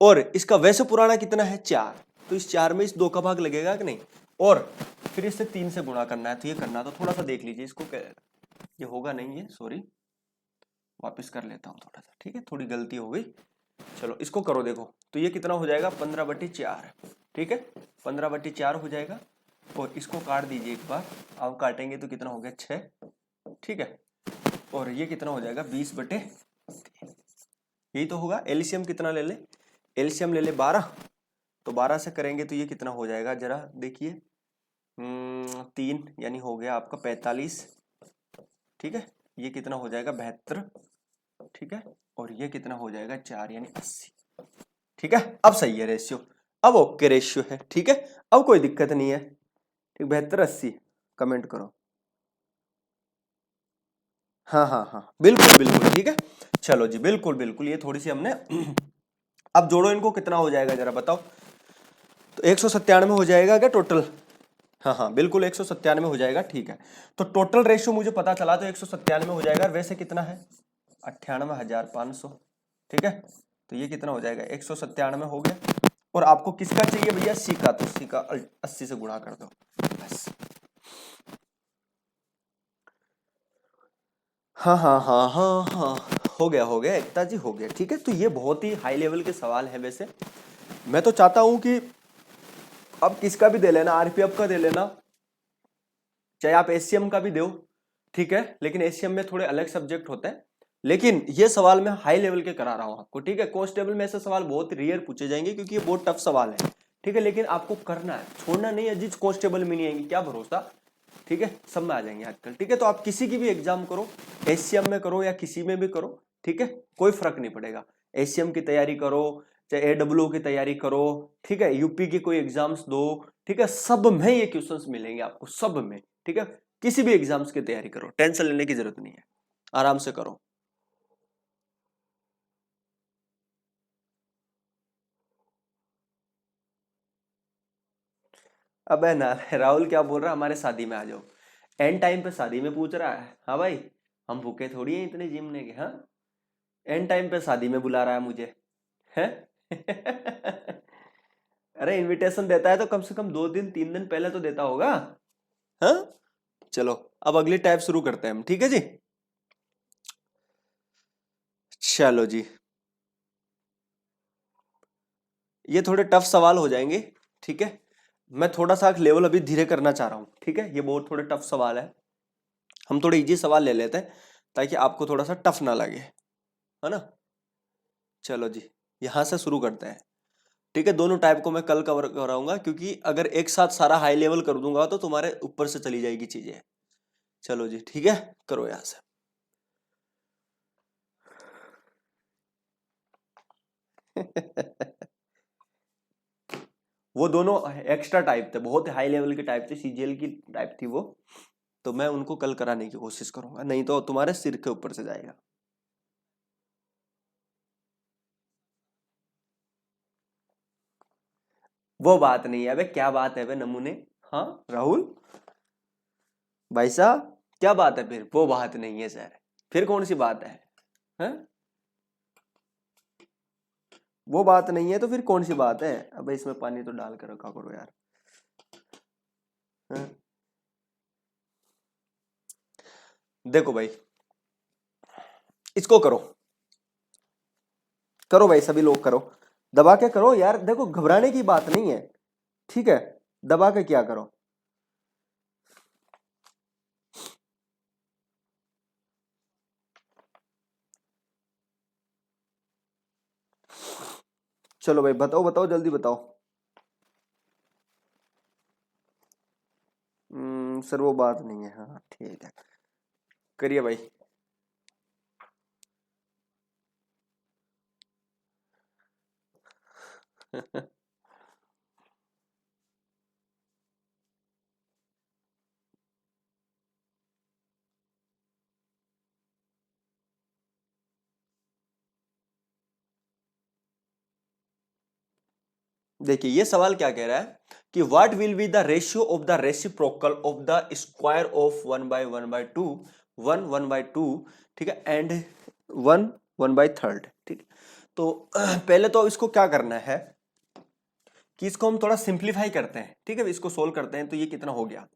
और इसका वैसे पुराना कितना है 4, तो इस 4 में इस 2 का भाग लगेगा कि नहीं, और फिर इससे 3 से गुणा करना है, तो ये करना, तो थोड़ा सा देख लीजिए इसको, ये होगा नहीं, ये सॉरी, वापस कर लेता हूँ थोड़ा सा, ठीक है, थोड़ी गलती हो गई। चलो इसको करो, देखो तो ये कितना हो जाएगा, 15/4, ठीक है, 15/4 हो जाएगा, और इसको काट दीजिए एक बार, आप काटेंगे तो कितना हो गया 6, ठीक है, और ये कितना हो जाएगा 20/3, यही तो होगा। एलसीएम कितना ले ले, एलसीएम ले ले 12, तो 12 से करेंगे तो ये कितना हो जाएगा, जरा देखिए, 3 यानी हो गया आपका 45, ठीक है, ये कितना हो जाएगा 72, ठीक है, और ये कितना हो जाएगा 4 यानी 80, ठीक है। अब सही है रेशियो, अब ओके रेशियो है, ठीक है, अब कोई दिक्कत नहीं है, ठीक, 72 80, कमेंट करो, हाँ हाँ हाँ बिल्कुल बिल्कुल, ठीक है। चलो जी, बिल्कुल बिल्कुल, ये थोड़ी सी हमने अब जोड़ो इनको, कितना हो जाएगा जरा बताओ, तो 197 हो जाएगा क्या टोटल, हाँ हाँ बिल्कुल 197 हो जाएगा, ठीक है। तो टोटल रेशियो मुझे पता चला, तो 197 हो जाएगा, वैसे कितना है 98,500, ठीक है, तो ये कितना हो जाएगा 197 हो गया, और आपको किसका चाहिए भैया, सी का, तो सी का 80 से गुणा कर दो बस। हाँ हाँ हाँ हाँ हाँ, हो गया एकता जी, हो गया, ठीक है। तो ये बहुत ही हाई लेवल के सवाल है, वैसे मैं तो चाहता हूं कि अब किसका भी दे लेना, आरपीएफ का दे लेना, चाहे आप एससीएम का भी दो, ठीक है, लेकिन एससीएम में थोड़े अलग सब्जेक्ट होते हैं, लेकिन ये सवाल मैं हाई लेवल के करा रहा हूं आपको, ठीक है। कांस्टेबल में ऐसे सवाल बहुत रेयर पूछे जाएंगे क्योंकि ये बहुत टफ सवाल है, ठीक है, लेकिन आपको करना है, छोड़ना नहीं है। जिस कांस्टेबल में नहीं आएंगे क्या भरोसा, ठीक है, सब में आ जाएंगे आजकल, ठीक है। तो आप किसी की भी एग्जाम करो, एससीएम में करो या किसी में भी करो, ठीक है, कोई फर्क नहीं पड़ेगा। एससीएम की तैयारी करो, चाहे एडब्ल्यू की तैयारी करो, ठीक है, यूपी की कोई एग्जाम्स दो, ठीक है, सब में ये क्वेश्चंस मिलेंगे आपको, सब में, ठीक है। किसी भी एग्जाम्स की तैयारी करो, टेंशन लेने की जरूरत नहीं है, आराम से करो। अबे ना राहुल क्या बोल रहा है, हमारे शादी में आ जाओ। एंड टाइम पे शादी में पूछ रहा है। हाँ भाई, हम भूखे थोड़ी हैं इतने जिमने के। हाँ, एंड टाइम पे शादी में बुला रहा है मुझे, है? अरे इनविटेशन देता है तो कम से कम 2 दिन 3 दिन पहले तो देता होगा। हाँ, चलो अब अगली टाइप शुरू करते हैं हम, ठीक है जी। चलो जी, ये थोड़े टफ सवाल हो जाएंगे, ठीक है। मैं थोड़ा सा लेवल अभी धीरे करना चाह रहा हूँ, ठीक है। ये बहुत थोड़े टफ सवाल है, हम थोड़े इजी सवाल ले लेते हैं ताकि आपको थोड़ा सा टफ ना लगे, है ना। चलो जी, यहाँ से शुरू करते हैं, ठीक है। दोनों टाइप को मैं कल कवर कराऊंगा, क्योंकि अगर एक साथ सारा हाई लेवल कर दूंगा तो तुम्हारे ऊपर से चली जाएगी चीजें। चलो जी, ठीक है, करो यहाँ से। वो दोनों एक्स्ट्रा टाइप थे, बहुत हाई लेवल की टाइप थी, सीजीएल की टाइप थी वो। तो मैं उनको कल कराने की कोशिश करूंगा, नहीं तो तुम्हारे सिर के ऊपर से जाएगा। वो बात नहीं है, अबे क्या बात है बे नमूने। हाँ राहुल भाई साहब, क्या बात है फिर? वो बात नहीं है सर, फिर कौन सी बात है? हैं? वो बात नहीं है तो फिर कौन सी बात है? अबे इसमें पानी तो डाल कर रखा करो यार। हैं? देखो भाई, इसको करो, करो भाई, सभी लोग करो, दबा के करो यार। देखो घबराने की बात नहीं है, ठीक है, दबा के क्या करो। चलो भाई, बताओ बताओ, जल्दी बताओ। सर वो बात नहीं है, हाँ ठीक है, करिए भाई। देखिए ये सवाल क्या कह रहा है कि what will be the ratio of the reciprocal of the square of 1/1/2, 1 1/2, ठीक है, एंड 1 1/3, ठीक है। तो पहले तो इसको क्या करना है कि इसको हम थोड़ा सिंप्लीफाई करते हैं, ठीक है, इसको सोल्व करते हैं। तो ये कितना हो गया?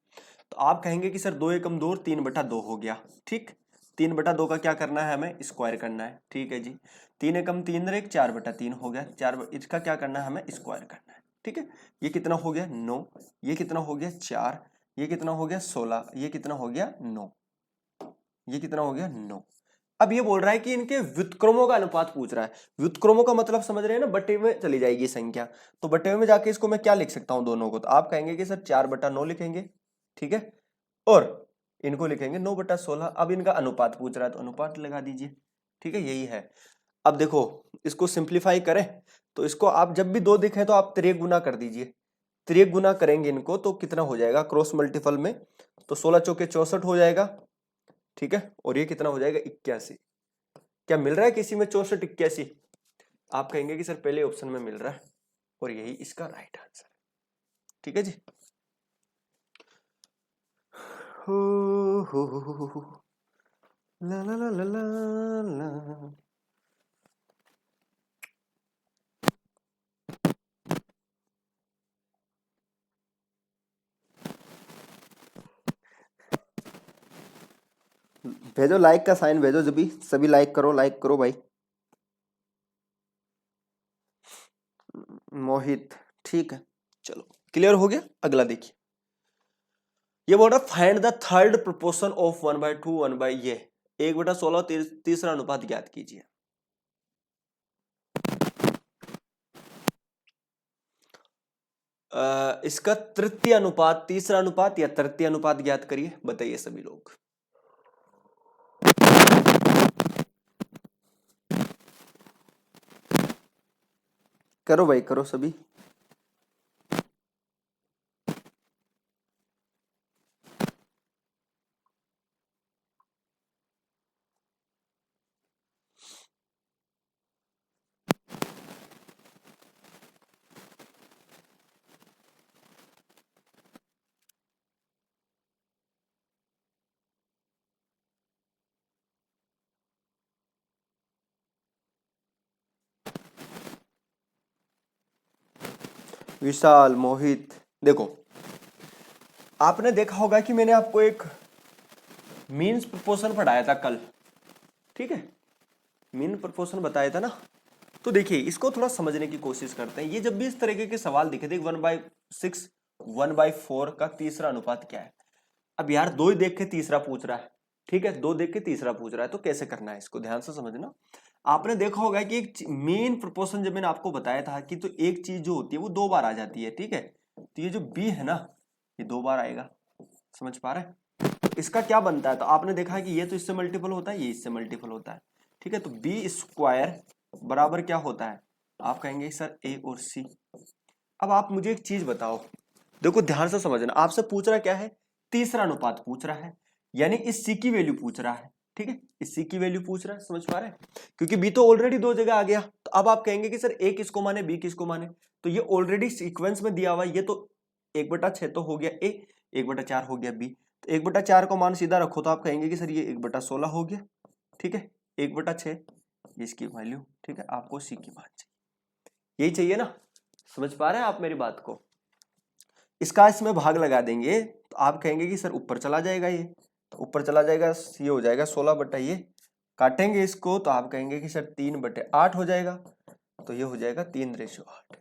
तो आप कहेंगे कि सर 2 एकम 2 और 3/2 हो गया, ठीक। 3/2 का क्या करना है? हमें स्क्वायर करना है, ठीक है जी। 3 एकम 3 और 1 4/3 हो गया, चार, इसका क्या करना है? हमें स्क्वायर करना है, ठीक है। ये कितना हो गया? 9। ये कितना हो गया? 4। ये कितना हो गया? 16। ये कितना हो गया? 9। ये कितना हो गया? 9। अब ये बोल रहा है कि इनके व्युत्क्रमों का अनुपात पूछ रहा है। व्युत्क्रमों का मतलब समझ रहे हैं ना, बटे में चली जाएगी संख्या। तो बटे में जाके इसको मैं क्या लिख सकता हूं दोनों को? तो आप कहेंगे कि सर 4/9 लिखेंगे, ठीक है, और इनको लिखेंगे 9/16। अब इनका अनुपात पूछ रहा है तो अनुपात लगा दीजिए, ठीक है, यही है। अब देखो, इसको सिंप्लीफाई करें तो इसको आप जब भी दो दिखे तो आप त्रिक गुना कर दीजिए। त्रिक गुना करेंगे इनको तो कितना हो जाएगा क्रॉस मल्टीपल में? तो 16 चौके 64 हो जाएगा, ठीक है, और ये कितना हो जाएगा? 81। क्या मिल रहा है किसी में 64 81? आप कहेंगे कि सर पहले ऑप्शन में मिल रहा है, और यही इसका राइट आंसर है, ठीक है जी। हो ला ला ला ला ला ला। भेजो लाइक का साइन, भेजो जब भी, सभी लाइक करो, लाइक करो भाई। मोहित, ठीक है, चलो क्लियर हो गया। अगला देखिए, ये बोल रहा find the third proportion of 1/2 1 ये 1/16 तीसरा अनुपात ज्ञात कीजिए। इसका तृतीय अनुपात, तीसरा अनुपात या तृतीय अनुपात ज्ञात करिए, बताइए सभी लोग। करो भाई, करो सभी। विशाल, मोहित, देखो आपने देखा होगा कि मैंने आपको एक मीन्स प्रोपोर्शन पढ़ाया था कल, ठीक है, मीन प्रोपोर्शन बताया था ना। तो देखिए इसको थोड़ा समझने की कोशिश करते हैं। ये जब भी इस तरीके के सवाल दिखे थे 1/6 1/4 का तीसरा अनुपात क्या है। अब यार दो ही देख के तीसरा पूछ रहा है, ठीक है, दो देख के तीसरा पूछ रहा है, तो कैसे करना है इसको ध्यान से समझना। आपने देखा होगा कि एक मेन प्रोपोर्शन जब मैंने आपको बताया था कि तो एक चीज जो होती है वो दो बार आ जाती है, ठीक है। तो ये जो बी है ना ये दो बार आएगा, समझ पा रहे हैं। इसका क्या बनता है, तो आपने देखा है कि ये तो इससे मल्टीपल होता है, ये इससे मल्टीपल होता है, ठीक है। तो बी स्क्वायर बराबर क्या होता है, आप कहेंगे सर ए और सी। अब आप मुझे एक चीज बताओ, देखो ध्यान से समझना, आपसे पूछ रहा क्या है, तीसरा अनुपात पूछ रहा है, यानी इस सी की वैल्यू पूछ रहा है, ठीक है, इस सी की वैल्यू पूछ रहा है, समझ पा रहे हैं। क्योंकि बी तो ऑलरेडी दो जगह आ गया, तो अब आप कहेंगे कि सर ए किसको माने बी किसको माने, तो ये ऑलरेडी सीक्वेंस में दिया हुआ है, ये तो 1/6 तो हो गया ए, 1/4 हो गया बी, तो 1/4 को मान सीधा रखो तो आप कहेंगे कि सर ये 1/16 हो गया, ठीक है, 1/6 इसकी वैल्यू, ठीक है, आपको सी की मान चाहिए, यही चाहिए ना, समझ पा रहे हैं आप मेरी बात को। इसका इसमें भाग लगा देंगे तो आप कहेंगे कि सर ऊपर चला जाएगा, ये तो ऊपर चला जाएगा, ये हो जाएगा 16 ये, काटेंगे इसको तो आप कहेंगे कि सर 3/8 हो जाएगा, तो ये हो जाएगा 3:8,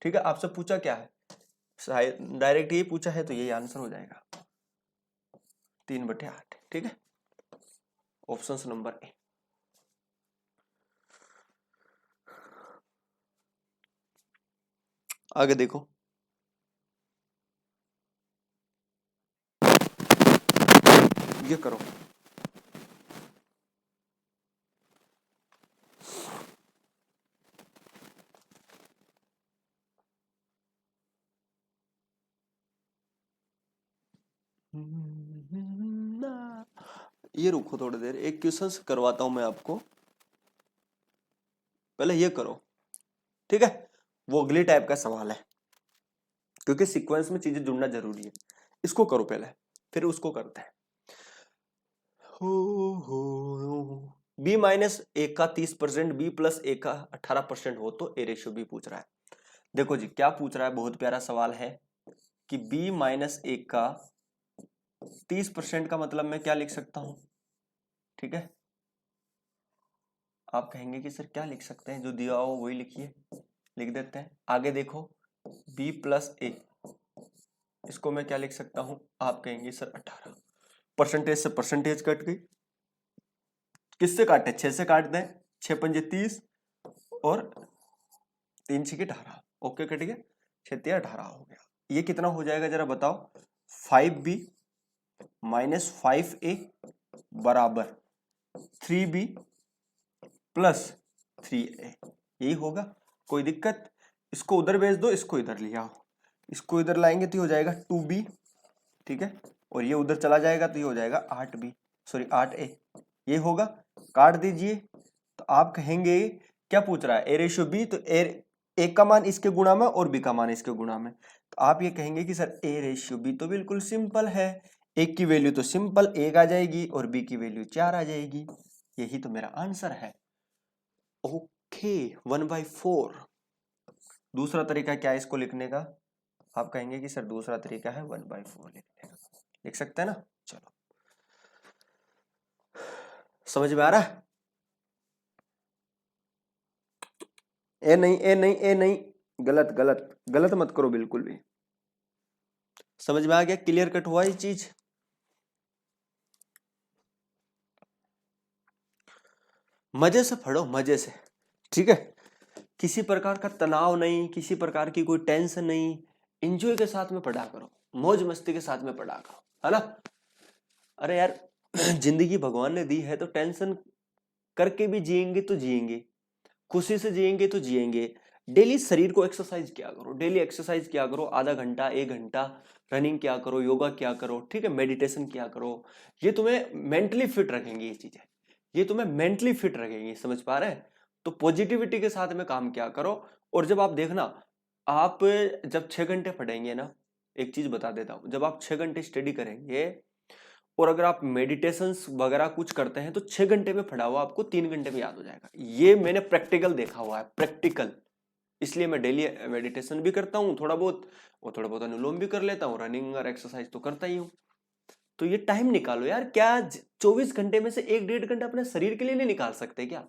ठीक है। आपसे पूछा क्या है, डायरेक्ट ये पूछा है तो ये आंसर हो जाएगा 3/8, ठीक है, ऑप्शन नंबर ए। आगे देखो, ये करो, ये रुको थोड़ी देर, एक क्वेश्चन करवाता हूं मैं आपको, पहले ये करो, ठीक है, वो अगले टाइप का सवाल है, क्योंकि सीक्वेंस में चीजें जुड़ना जरूरी है। इसको करो पहले, फिर उसको करते हैं। बी माइनस ए का 30%, बी प्लस ए का 18% हो तो ए रेशियो बी पूछ रहा है। देखो जी क्या पूछ रहा है, बहुत प्यारा सवाल है कि बी माइनस ए का 30% का मतलब मैं क्या लिख सकता हूं, ठीक है। आप कहेंगे कि सर क्या लिख सकते हैं, जो दिया हो वही लिखिए, लिख देते हैं। आगे देखो b प्लस ए, इसको मैं क्या लिख सकता हूं, आप कहेंगे सर 18, परसेंटेज से परसेंटेज कट गई, किससे काटे, 6 से काट दें, 6 पंजे 30 और 3 6 18, ओके कट गया, 6 3 18 हो गया। ये कितना हो जाएगा जरा बताओ, 5b माइनस 5a बराबर 3b प्लस 3a, यही होगा, कोई दिक्कत। इसको उधर भेज दो, इसको इधर ले आओ, इसको इधर लाएंगे तो ये हो जाएगा 2b, ठीक है, और ये उधर चला जाएगा तो ये हो जाएगा 8b, सॉरी 8a, ये होगा, काट दीजिए। तो आप कहेंगे क्या पूछ रहा है, ए रेशियो बी, तो ए का मान इसके गुणा में और बी का मान इसके गुणा में, तो आप ये कहेंगे कि सर ए रेशियो बी तो बिल्कुल सिंपल है, एक की वैल्यू तो सिंपल 1 आ जाएगी और बी की वैल्यू 4 आ जाएगी, यही तो मेरा आंसर है। ओके 1/4। दूसरा तरीका क्या है इसको लिखने का, आप कहेंगे कि सर दूसरा तरीका है 1/4 लिखने का, लिख सकते हैं ना, चलो समझ में आ रहा है। ए नहीं ए नहीं ए नहीं, गलत गलत गलत मत करो बिल्कुल भी, समझ में आ गया, क्लियर कट हुआ ये चीज। मजे से पढ़ो, मजे से, ठीक है, किसी प्रकार का तनाव नहीं, किसी प्रकार की कोई टेंशन नहीं, एंजॉय के साथ में पढ़ा करो, मौज मस्ती के साथ में पढ़ा करो, है ना। अरे यार जिंदगी भगवान ने दी है तो टेंशन करके भी जिएंगे तो जिएंगे, खुशी से जिएंगे तो जिएंगे। डेली शरीर को एक्सरसाइज किया करो, डेली एक्सरसाइज किया करो, आधा घंटा 1 घंटा रनिंग किया करो, योगा किया करो, ठीक है, मेडिटेशन किया करो, ये तुम्हें मेंटली फिट रखेंगी, ये चीजें ये तुम्हें मेंटली फिट रखेंगी, समझ पा रहे हैं। तो पॉजिटिविटी के साथ में काम किया करो। और जब आप देखना, आप जब 6 घंटे पढ़ेंगे ना, एक चीज बता देता हूं, जब आप 6 घंटे स्टडी करेंगे और अगर आप मेडिटेशन वगैरह कुछ करते हैं तो 6 घंटे में पढ़ा हुआ आपको 3 घंटे में याद हो जाएगा, ये मैंने प्रैक्टिकल देखा हुआ है, प्रैक्टिकल, इसलिए मैं डेली मेडिटेशन भी करता हूँ थोड़ा बहुत, और थोड़ा बहुत अनुलोम भी कर लेता हूँ, रनिंग और एक्सरसाइज तो करता ही हूँ। तो ये टाइम निकालो यार, क्या 24 घंटे में से 1-1.5 घंटा अपने शरीर के लिए नहीं निकाल सकते क्या?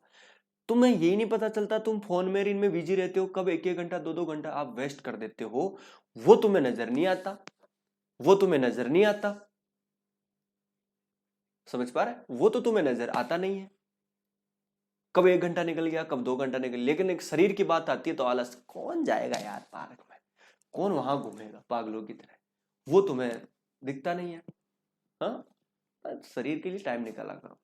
तुम्हें यही नहीं पता चलता, तुम फोन में इनमें बिजी रहते हो, कब 1-1 घंटा 2-2 घंटा आप वेस्ट कर देते हो, वो तुम्हें नजर नहीं आता, वो तुम्हें नजर नहीं आता। समझ पा रहे? वो तो तुम्हें नजर आता नहीं है, कब 1 घंटा निकल गया, कब 2 घंटा निकल, लेकिन एक शरीर की बात आती है तो आलस, कौन जाएगा यार पार्क में, कौन वहां घूमेगा पागलों की तरह, वो तुम्हें दिखता नहीं है। हाँ, शरीर के लिए टाइम निकाला करो।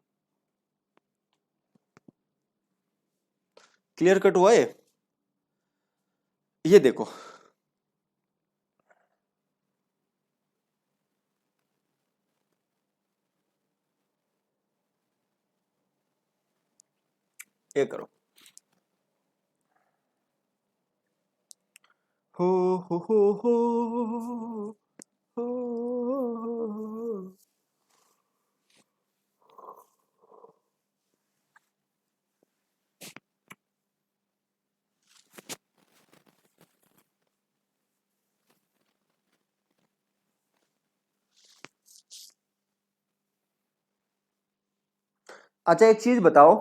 क्लियर कट हुआ है? ये देखो, ये करो। हो हो हो हो हो। अच्छा एक चीज बताओ,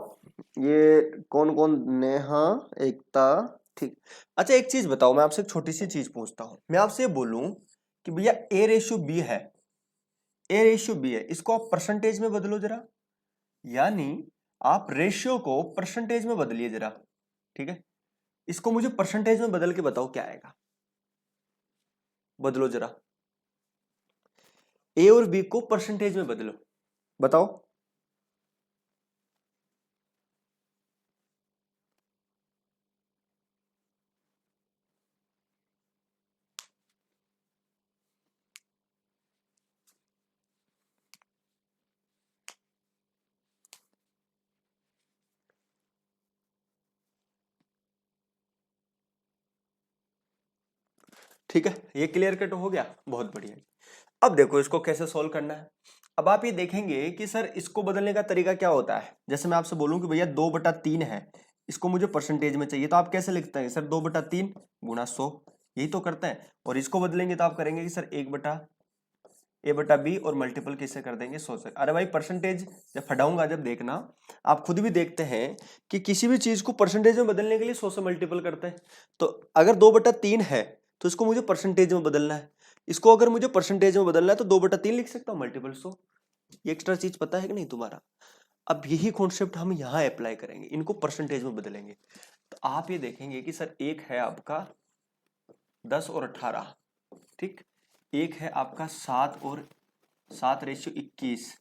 ये कौन कौन, नेहा, एकता, ठीक। अच्छा एक चीज बताओ, मैं आपसे एक छोटी सी चीज पूछता हूँ, मैं आपसे बोलूं कि भैया A/B है, A/B है, इसको आप परसेंटेज में बदलो जरा, यानी आप रेशियो को परसेंटेज में बदलिए जरा, ठीक है? इसको मुझे परसेंटेज में बदल के बताओ क्या आएगा, बदलो जरा, A और B को परसेंटेज में बदलो, बताओ। ठीक है, ये क्लियर कट हो गया, बहुत बढ़िया। अब देखो इसको कैसे सॉल्व करना है। अब आप ये देखेंगे कि सर इसको बदलने का तरीका क्या होता है, जैसे मैं आपसे बोलूं कि भैया 2/3 है, इसको मुझे परसेंटेज में चाहिए, तो आप कैसे लिखते हैं सर, 2/3 गुणा 100, यही तो करते हैं। और इसको बदलेंगे तो आप करेंगे कि सर A/B और मल्टीपल किससे कर देंगे 100 से। अरे भाई परसेंटेज जब हटाऊंगा, जब देखना आप खुद भी देखते हैं कि किसी भी चीज को परसेंटेज में बदलने के लिए 100 से मल्टीपल करते हैं। तो अगर 2/3 है तो इसको मुझे परसेंटेज में बदलना है, इसको अगर मुझे परसेंटेज में बदलना है तो 2/3 लिख सकता हूँ मल्टीपल 100। ये एक्स्ट्रा चीज पता है कि नहीं तुम्हारा? अब यही कॉन्सेप्ट हम यहाँ अप्लाई करेंगे, इनको परसेंटेज में बदलेंगे। तो आप ये देखेंगे कि सर एक है आपका 10 और 18, ठीक, एक है आपका 7/21,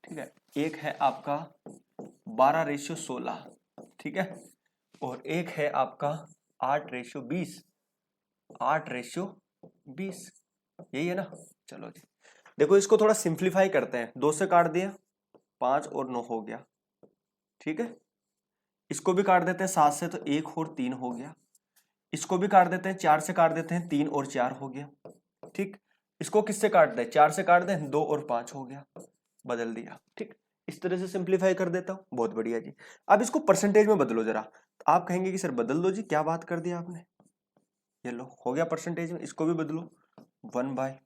ठीक है, एक है आपका 12/16, ठीक है, और एक है आपका 8/20, 8/20, यही है ना? चलो जी, देखो इसको थोड़ा सिंप्लीफाई करते हैं, 2 से काट दिया, 5 और 9 हो गया, ठीक है, इसको भी काट देते हैं 7 से, तो 1 और 3 हो गया, इसको भी काट देते हैं 4 से, काट देते हैं 3 और 4 हो गया, ठीक, इसको किससे काट दें, 4 से काट दें 2 और 5 हो गया, बदल दिया, ठीक। इस तरह से सिंप्लीफाई कर देता हूं, बहुत बढ़िया जी। अब इसको परसेंटेज में बदलो जरा, तो आप कहेंगे कि सर बदल दो जी, क्या बात कर दी आपने, ये लो हो गया परसेंटेज में, इसको भी बदलो 1/,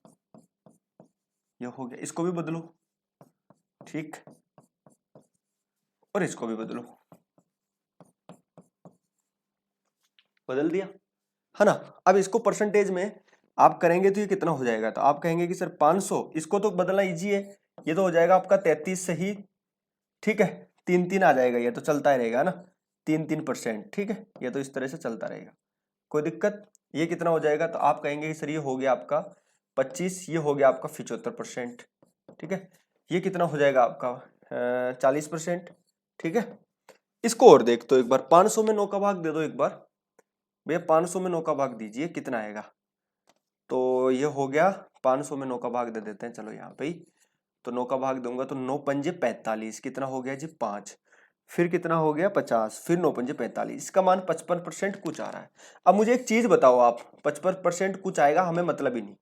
ये हो गया, इसको भी बदलो, ठीक, और इसको भी बदलो, बदल दिया, है ना? अब इसको परसेंटेज में आप करेंगे तो ये कितना हो जाएगा, तो आप कहेंगे कि सर 500, इसको तो बदलना इजी है, ये तो हो जाएगा आपका 33 सही, ठीक है, 3-3 आ जाएगा, ये तो चलता ही रहेगा ना, 3-3%, ठीक है, ये तो इस तरह से चलता रहेगा, कोई दिक्कत। ये कितना हो जाएगा, तो आप कहेंगे कि सर ये हो गया आपका 25, ये हो गया आपका 75%, ठीक है, ये कितना हो जाएगा आपका 40%, ठीक है। इसको और देख तो एक बार, 500 में 9 का भाग दे दो एक बार भैया, 500 में 9 का भाग दीजिए, कितना आएगा, तो ये हो गया 500 में 9 का भाग दे देते हैं, चलो यहाँ पे ही, तो 9 का भाग दूंगा तो 9×5 45, कितना हो गया जी 5, फिर कितना हो गया 50, फिर 9×5 45, इसका मान 55% कुछ आ रहा है। अब मुझे एक चीज बताओ आप, 55% कुछ आएगा, हमें मतलब ही नहीं,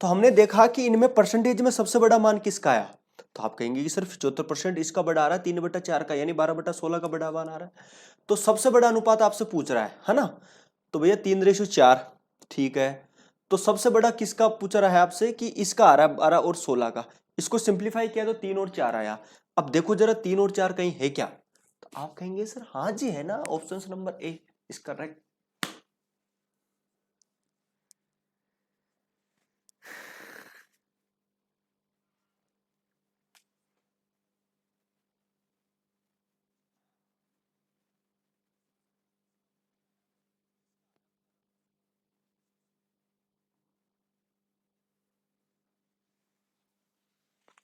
तो हमने देखा कि इनमें परसेंटेज में सबसे बड़ा मान किसका आया, तो आप कहेंगे कि सिर्फ 74% इसका बड़ा आ रहा है, 3/4 का, यानी 12/16 का बड़ा मान आ रहा है, तो सबसे बड़ा अनुपात आपसे पूछ रहा है ना? तो भैया 3:4, ठीक है। तो सबसे बड़ा किसका पूछा रहा है आपसे कि इसका आ रहा है 12 और 16 का। इसको सिंप्लीफाई किया तो 3 और 4 आया। अब देखो जरा 3 और 4 कहीं है क्या, तो आप कहेंगे सर हाँ जी है ना, option number A is correct.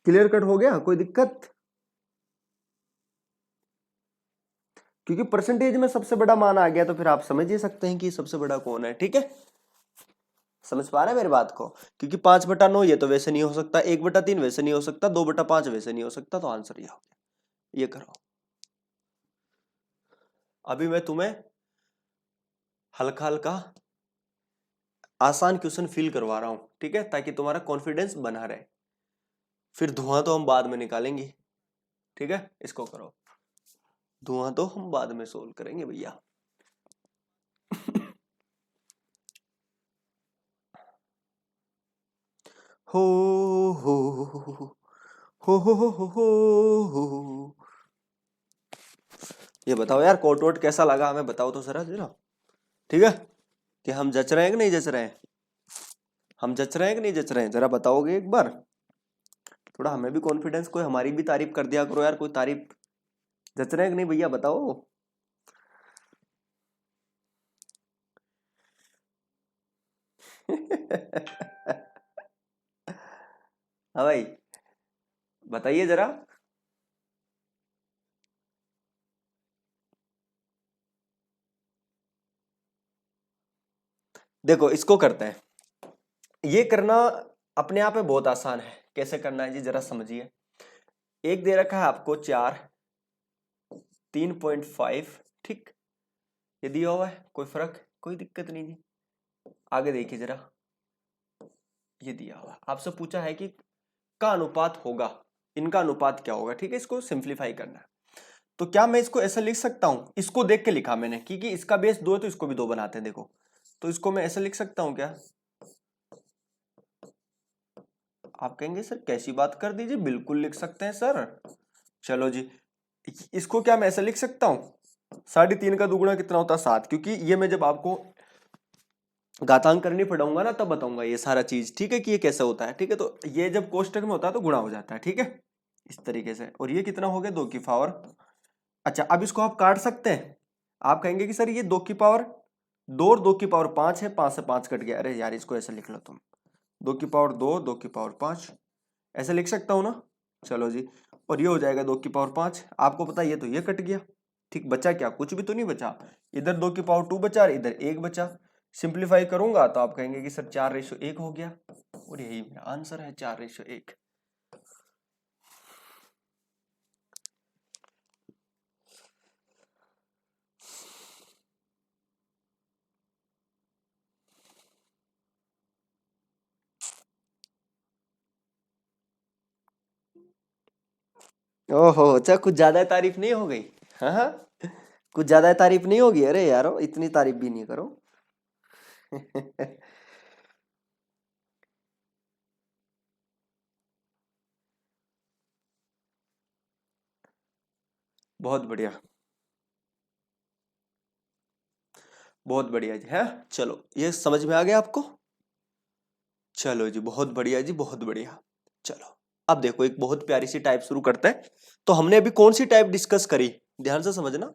Clear cut हो गया, कोई दिक्कत? क्योंकि परसेंटेज में सबसे बड़ा मान आ गया तो फिर आप समझ ही सकते हैं कि सबसे बड़ा कौन है, ठीक है। समझ पा रहे हैं मेरी बात को? क्योंकि 5/9 ये तो वैसे नहीं हो सकता, 1/3 वैसे नहीं हो सकता, 2/5 वैसे नहीं हो सकता, तो आंसर ये हो गया। ये करो। अभी मैं तुम्हें हल्का हल्का आसान क्वेश्चन फील करवा रहा हूं, ठीक है, ताकि तुम्हारा कॉन्फिडेंस बना रहे। फिर धुआं तो हम बाद में निकालेंगे, ठीक है। इसको करो, धुआं तो हम बाद में सोल्व करेंगे भैया। हो हो हो। ये बताओ यार, कोट वोट कैसा लगा हमें बताओ तो जरा जरा, ठीक है। कि हम जच रहे हैं कि नहीं जच रहे हैं, हम जच रहे हैं कि नहीं जच रहे हैं, जरा बताओगे एक बार। थोड़ा हमें भी कॉन्फिडेंस, कोई हमारी भी तारीफ कर दिया करो यार, कोई तारीफ। जच रहे हैं कि नहीं भैया बताओ। हाँ भाई, बताइए जरा। देखो इसको करते हैं, ये करना अपने आप में बहुत आसान है। कैसे करना है जी जरा समझिए। एक दे रखा है आपको 4, 3.5, ठीक। ये दिया हुआ है, कोई फर्क, कोई दिक्कत नहीं जी। आगे देखिए जरा, ये दिया हुआ आपसे पूछा है कि का अनुपात होगा, इनका अनुपात क्या होगा, ठीक है। इसको सिंप्लीफाई करना है। तो क्या मैं इसको ऐसा लिख सकता हूं, इसको देख के लिखा मैंने, क्योंकि इसका बेस 2 है तो इसको भी 2 बनाते हैं, देखो। तो इसको मैं ऐसा लिख सकता हूं क्या? आप कहेंगे सर कैसी बात कर दीजिए, बिल्कुल लिख सकते हैं सर। चलो जी, इसको क्या मैं ऐसा लिख सकता हूं, 3.5 का दुगुना कितना होता है 7, क्योंकि ये मैं जब आपको घातांक करनी पढ़ाऊंगा ना तब बताऊंगा ये सारा चीज, ठीक है, कि ये कैसे होता है, ठीक है। तो ये जब कोष्टक में होता है तो गुणा हो जाता है, ठीक है, इस तरीके से। और ये कितना हो गया 2 की पावर। अच्छा अब इसको आप काट सकते हैं। आप कहेंगे कि सर ये 2 की पावर 2 और 2 की पावर 5 है, 5 से 5 कट गया। अरे यार इसको ऐसे लिख लो तुम, 2 की पावर 2, 2 की पावर 5, ऐसे लिख सकता हूं ना। चलो जी, और ये हो जाएगा 2 की पावर 5। आपको पता है ये तो ये कट गया, ठीक। बचा क्या, कुछ भी तो नहीं बचा। इधर 2 की पावर 2 बचा और इधर 1 बचा। सिंप्लीफाई करूंगा तो आप कहेंगे कि सर 4:1 हो गया, और यही मेरा आंसर है 4:1। ओहो, अच्छा कुछ ज्यादा तारीफ नहीं हो गई? हाँ हाँ, कुछ ज्यादा तारीफ नहीं होगी? अरे यारो इतनी तारीफ भी नहीं करो। बहुत बढ़िया, बहुत बढ़िया जी है। चलो ये समझ में आ गया आपको? चलो जी बहुत बढ़िया जी, बहुत बढ़िया। चलो अब देखो एक बहुत प्यारी सी टाइप शुरू करते हैं। तो हमने अभी कौन सी टाइप डिस्कस करी, ध्यान से समझना।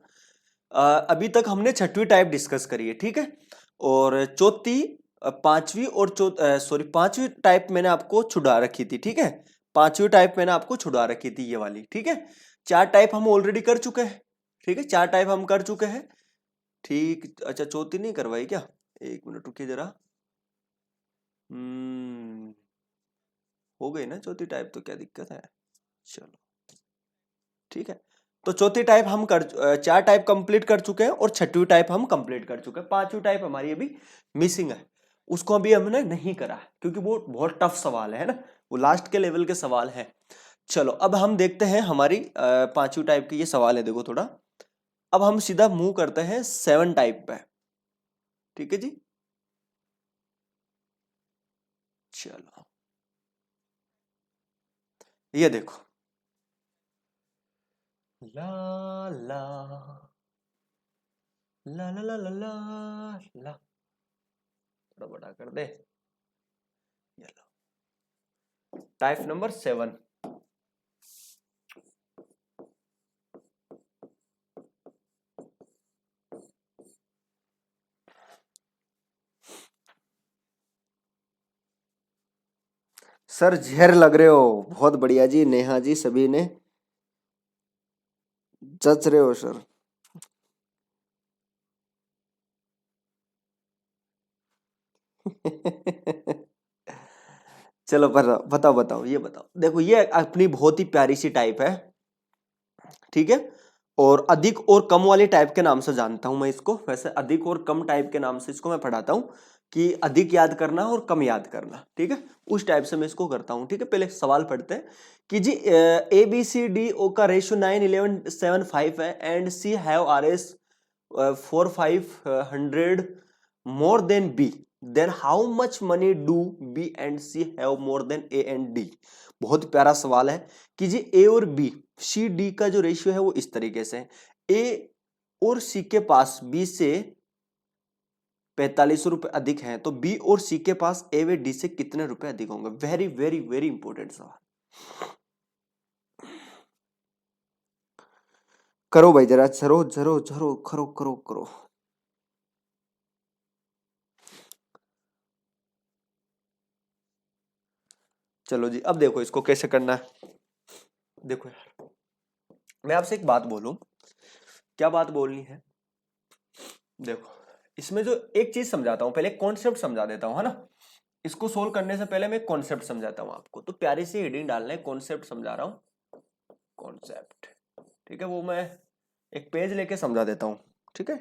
अभी तक हमने छठवीं टाइप डिस्कस करी है, ठीक है। और चौथी, पांचवी और सॉरी पांचवी टाइप मैंने आपको छुड़ा रखी थी, ठीक है। पांचवी टाइप मैंने आपको छुड़ा रखी थी, ये वाली, ठीक है। 4 टाइप हम ऑलरेडी कर चुके हैं, ठीक है, 4 टाइप हम कर चुके हैं, ठीक। अच्छा चौथी नहीं करवाई क्या? एक मिनट रुकिए जरा। हम्म, हो गई ना चौथी टाइप, तो क्या दिक्कत है। चलो ठीक है। तो चौथी टाइप हम 4 टाइप कंप्लीट कर चुके हैं, और छठवीं टाइप हम कंप्लीट कर चुके हैं। पांचवी टाइप हमारी अभी मिसिंग है, उसको अभी हमने नहीं करा है, क्योंकि वो बहुत टफ सवाल है ना, वो लास्ट के लेवल के सवाल है। चलो अब हम देखते हैं हमारी पांचवी टाइप की ये सवाल है, देखो थोड़ा। अब हम सीधा मूव करते हैं 7 टाइप पे। ठीक है जी। चलो ये देखो, ला ला ला ला ला ला ला ला, थोड़ा बड़ा कर दे। ये लो, टाइप नंबर 7। सर जहर लग रहे हो, बहुत बढ़िया जी, नेहा जी सभी ने जच रहे हो सर। चलो बताओ बताओ, ये बताओ, देखो ये अपनी बहुत ही प्यारी सी टाइप है, ठीक है। और अधिक और कम वाले टाइप के नाम से जानता हूं मैं इसको, वैसे अधिक और कम टाइप के नाम से इसको मैं पढ़ाता हूं, कि अधिक याद करना और कम याद करना, ठीक है, उस टाइप से मैं इसको करता हूं, ठीक है। पहले सवाल पढ़ते हैं कि जी A B C D O का रेशियो 9, 11, 7, 5 है, and C have R S 4, 500 more than B, then how much money do B and C have more than A and D? बहुत प्यारा सवाल है कि जी ए और बी, सी डी का जो रेशियो है वो इस तरीके से है, ए और सी के पास बी से 45 रुपए अधिक हैं, तो बी और सी के पास ए व डी से कितने रुपए अधिक होंगे। वेरी वेरी वेरी इंपॉर्टेंट सवाल, करो भाई जरा, जरो जरो जरो, करो करो करो। चलो जी, अब देखो इसको कैसे करना है। देखो यार, मैं आपसे एक बात बोलूं, क्या बात बोलनी है, देखो इसमें जो एक चीज समझाता हूं, पहले कॉन्सेप्ट समझा देता हूं, है ना। इसको सोल्व करने से पहले मैं कॉन्सेप्ट समझाता हूं आपको, तो प्यारी सी हेडिंग डालना है, कॉन्सेप्ट समझा रहा हूं, कॉन्सेप्ट, ठीक है। वो मैं एक पेज लेके समझा देता हूं, ठीक है।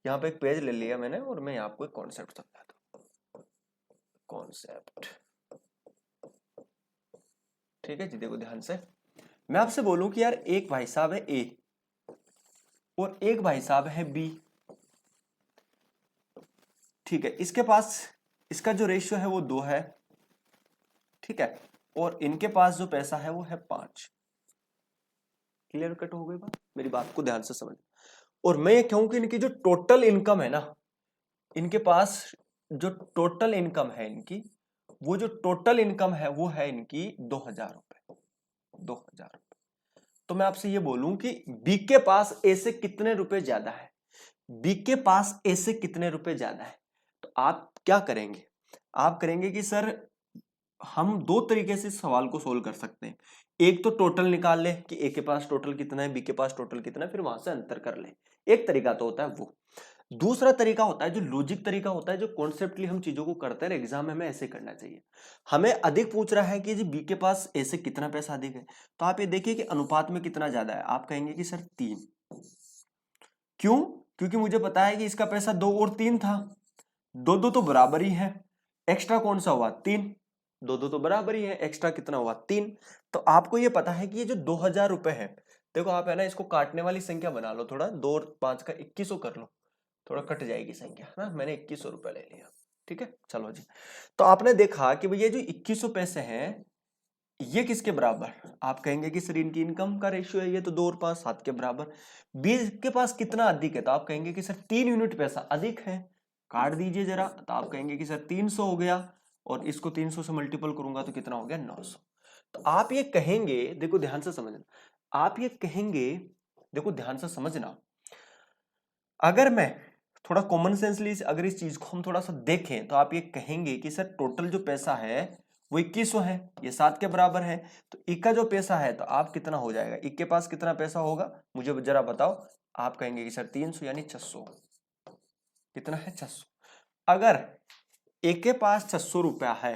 यहाँ पे एक पेज ले लिया मैंने और मैं आपको एक कॉन्सेप्ट समझाता हूँ, कॉन्सेप्ट, ठीक है जी। देखो ध्यान से, मैं आपसे बोलूं कि यार एक भाई साहब है ए और एक भाई साहब है बी, ठीक है। इसके पास इसका जो रेशियो है वो 2 है, ठीक है, और इनके पास जो पैसा है वो है 5। क्लियर कट हो गई बात, मेरी बात को ध्यान से समझ। और मैं ये कहूं कि इनकी जो टोटल इनकम है ना, इनके पास जो टोटल इनकम है इनकी, वो जो टोटल इनकम है वो है इनकी 2000 रुपए, 2000 रुपए। तो मैं आपसे ये बोलूं कि बी के पास ए से कितने रुपए ज्यादा है, बी के पास ए से कितने रुपए ज्यादा है, तो आप क्या करेंगे, आप करेंगे कि सर हम दो तरीके से इस सवाल को सोल्व कर सकते हैं। एक तो टोटल निकाल ले कि ए के पास टोटल कितना है, बी के पास टोटल कितना है, फिर वहां से अंतर कर ले, एक तरीका तो होता है वो। दूसरा तरीका होता है जो लॉजिक तरीका होता है, जो कॉन्सेप्टली हम चीजों को करते हैं, एग्जाम में हमें ऐसे करना चाहिए। हमें अधिक पूछ रहा है कि जी बी के पास ए से कितना पैसा अधिक है, तो आप ये देखिए कि अनुपात में कितना ज्यादा है, आप कहेंगे कि सर 3। क्यों? क्योंकि मुझे पता है कि इसका पैसा 2 और 3 था, 2 तो बराबर ही है, एक्स्ट्रा कौन सा हुआ 3, 2 तो बराबर ही है, एक्स्ट्रा कितना हुआ 3। तो आपको ये पता है कि ये जो 2000 रुपए है, देखो आप है ना इसको काटने वाली संख्या बना लो, थोड़ा 2 और 5 का 2100 कर लो, थोड़ा कट जाएगी संख्या, है ना। मैंने 2100 रुपए ले लिया, ठीक है। चलो जी, तो आपने देखा कि भैया जो 2100 पैसे हैं ये किसके बराबर, आप कहेंगे कि सर इनकी इनकम का रेशियो है, ये तो 2 और 5 7 के बराबर। बी के पास कितना अधिक है, तो आप कहेंगे कि सर 3 यूनिट पैसा अधिक है, काट दीजिए जरा, तो आप कहेंगे कि सर 300 हो गया, और इसको 300 से मल्टीपल करूंगा तो कितना हो गया 900। तो आप ये कहेंगे, देखो ध्यान से समझना, आप ये कहेंगे, देखो ध्यान से समझना, अगर मैं थोड़ा कॉमन सेंसली अगर इस चीज को हम थोड़ा सा देखें, तो आप ये कहेंगे कि सर टोटल जो पैसा है वो 2100 है, ये 7 के बराबर है, तो ई का जो पैसा है तो आप कितना हो जाएगा, ई के पास कितना पैसा होगा मुझे जरा बताओ। आप कहेंगे कि सर 300 यानी 600, कितना है 600। अगर ए के पास 600 रुपया है,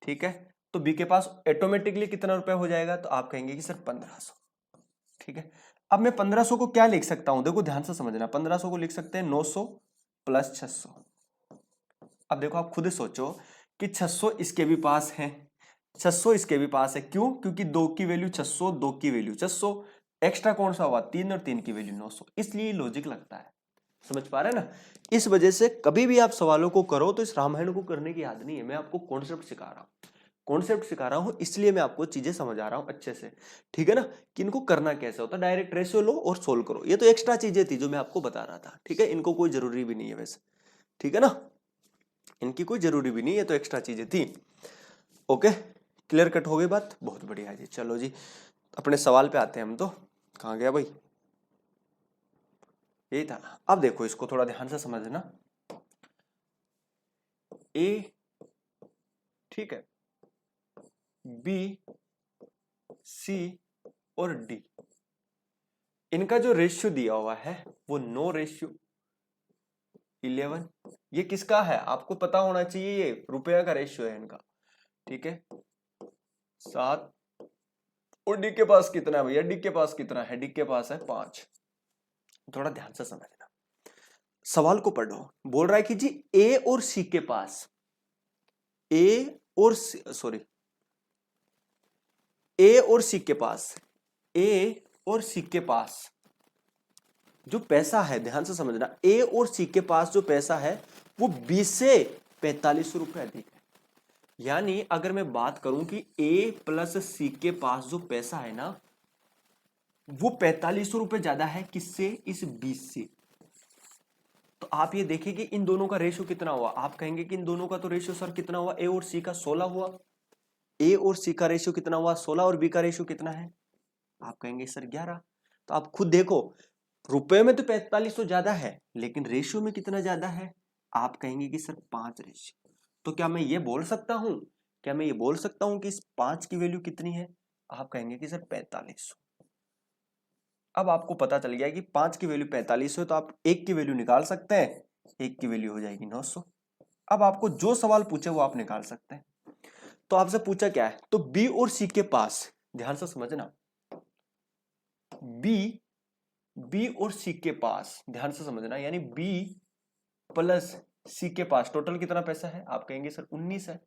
ठीक है, तो बी के पास ऑटोमेटिकली कितना रुपया हो जाएगा, तो आप कहेंगे कि सर 1500, ठीक है। अब मैं 1500 को क्या लिख सकता हूं, देखो ध्यान से समझना, 1500 को लिख सकते हैं 900 प्लस 600। अब देखो आप खुद सोचो कि 600 इसके भी पास है, 600 इसके भी पास है, क्यों? क्योंकि 2 की वैल्यू 600, 2 की वैल्यू 600, एक्स्ट्रा कौन सा हुआ 3, और 3 की वैल्यू 900, इसलिए लॉजिक लगता है। समझ पा रहे हैं ना? इस वजह से कभी भी आप सवालों को करो तो इस रामायण को करने की याद नहीं है, मैं आपको कॉन्सेप्ट सिखा रहा हूँ, कॉन्सेप्ट सिखा रहा हूँ, इसलिए मैं आपको चीजें समझा रहा हूँ अच्छे से, ठीक है ना? कि इनको करना कैसे होता है, डायरेक्ट रेशियो लो और सोल्व करो। ये तो एक्स्ट्रा चीजें थी जो मैं आपको बता रहा था, ठीक है? इनको कोई जरूरी भी नहीं है वैसे, ठीक है ना? इनकी कोई जरूरी भी नहीं है, तो एक्स्ट्रा चीजें थी। ओके, क्लियर कट हो गई बात? बहुत बढ़िया जी। चलो जी अपने सवाल पे आते हैं हम। तो कहाँ गया भाई? यही था। अब देखो इसको थोड़ा ध्यान से समझना। ए, ठीक है, बी, सी और डी, इनका जो रेशियो दिया हुआ है वो 9:11। ये किसका है आपको पता होना चाहिए, ये रुपया का रेशियो है इनका, ठीक है? 7। और डी के पास कितना है भैया? डी के पास कितना है? डी के पास है 5। थोड़ा ध्यान से समझना, सवाल को पढ़ो। बोल रहा है कि जी ए और सी के पास, ए और सॉरी, ए और सी के पास, ए और सी के पास जो पैसा है, ध्यान से समझना, ए और सी के पास जो पैसा है वो 20 से 45 रुपए अधिक है। यानी अगर मैं बात करूं कि ए प्लस सी के पास जो पैसा है ना वो 45 रुपए ज्यादा है, किससे? इस 20 से। तो आप ये देखिए कि इन दोनों का रेशियो कितना हुआ। आप कहेंगे कि इन दोनों का तो रेशियो सर कितना हुआ? ए और सी का 16 हुआ। ए और सी का रेशियो कितना हुआ? 16। और बी का रेशियो कितना है? आप कहेंगे सर 11। तो आप खुद देखो, रुपए में तो 45 तो ज्यादा है, लेकिन रेशियो में कितना ज्यादा है? आप कहेंगे कि सर 5 रेशियो। तो क्या मैं ये बोल सकता हूं, क्या मैं ये बोल सकता हूं कि इस 5 की वैल्यू कितनी है? आप कहेंगे कि सर 45। अब आपको पता चल गया कि 5 की वैल्यू 45 है, तो आप 1 की वैल्यू निकाल सकते हैं। 1 की वैल्यू हो जाएगी 900। अब आपको जो सवाल पूछे वो आप निकाल सकते हैं। तो आपसे पूछा क्या है? तो बी और सी के पास, ध्यान से समझना, बी और सी के पास, ध्यान से समझना, यानी बी प्लस सी के पास टोटल कितना पैसा है? आप कहेंगे सर 19 है,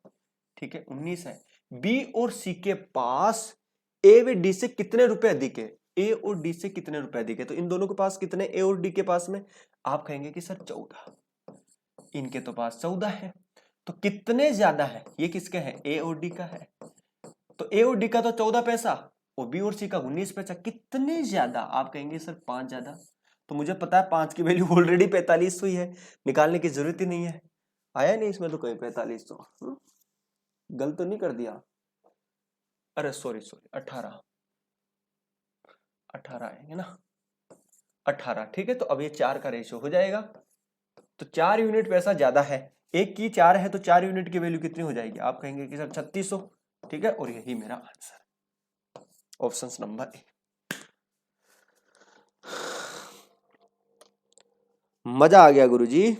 ठीक है 19 है। बी और सी के पास ए व डी से कितने रुपए अधिक है? ए और डी से कितने रुपए अधिक है? तो इन दोनों के पास कितने? ए और डी के पास में आप कहेंगे कि सर 14। इनके तो पास 14 है। तो कितने ज्यादा है? ये किसके है? ए और डी का है। तो ए और डी का तो 14 पैसा और बी और सी का 19 पैसा। कितने ज्यादा? आप कहेंगे सर 5 ज्यादा। तो मुझे पता है 5 की वैल्यू ऑलरेडी 45 हुई है, निकालने की जरूरत ही नहीं है। आया नहीं इसमें तो कोई 45 तो गलत तो नहीं कर दिया? अरे सॉरी 18 आएंगे ना, 18, ठीक है। तो अब ये 4 का रेशियो हो जाएगा। तो 4 यूनिट पैसा ज्यादा है, एक की 4 है, तो 4 यूनिट की वैल्यू कितनी हो जाएगी? आप कहेंगे कि सर 3600, ठीक है। और यही मेरा आंसर, ऑप्शन नंबर ए। मजा आ गया गुरुजी?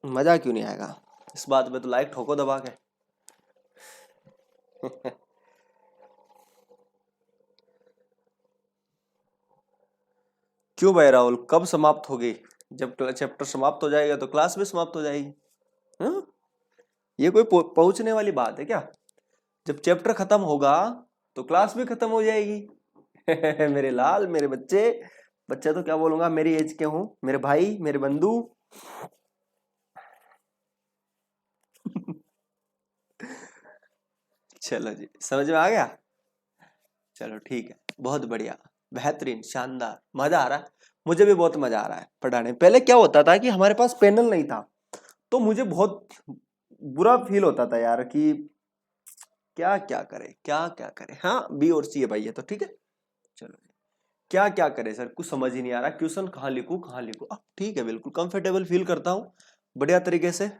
मजा क्यों नहीं आएगा इस बात में? तो लाइक ठोको दबा के। क्यों भाई राहुल, कब समाप्त होगी? जब चैप्टर समाप्त हो जाएगा तो क्लास भी समाप्त हो जाएगी। हाँ? ये कोई पहुंचने वाली बात है क्या? जब चैप्टर खत्म होगा तो क्लास भी खत्म हो जाएगी। मेरे लाल, मेरे बच्चे, बच्चे तो क्या बोलूंगा, मेरी एज के हूं, मेरे भाई, मेरे बंधु। चलो जी, समझ में आ गया? चलो ठीक है, बहुत बढ़िया, बेहतरीन, शानदार, मजा आ रहा है। मुझे भी बहुत मजा आ रहा है पढ़ाने में। पहले क्या होता था कि हमारे पास पैनल नहीं था, तो मुझे बहुत बुरा फील होता था यार कि क्या क्या करे, क्या क्या करे। हाँ बी और सी है भाई, ये तो ठीक है। चलो क्या क्या करे सर, कुछ समझ ही नहीं आ रहा, क्वेश्चन कहाँ लिखूं कहाँ लिखूं। अब ठीक है, बिल्कुल कंफर्टेबल फील करता हूँ, बढ़िया तरीके से।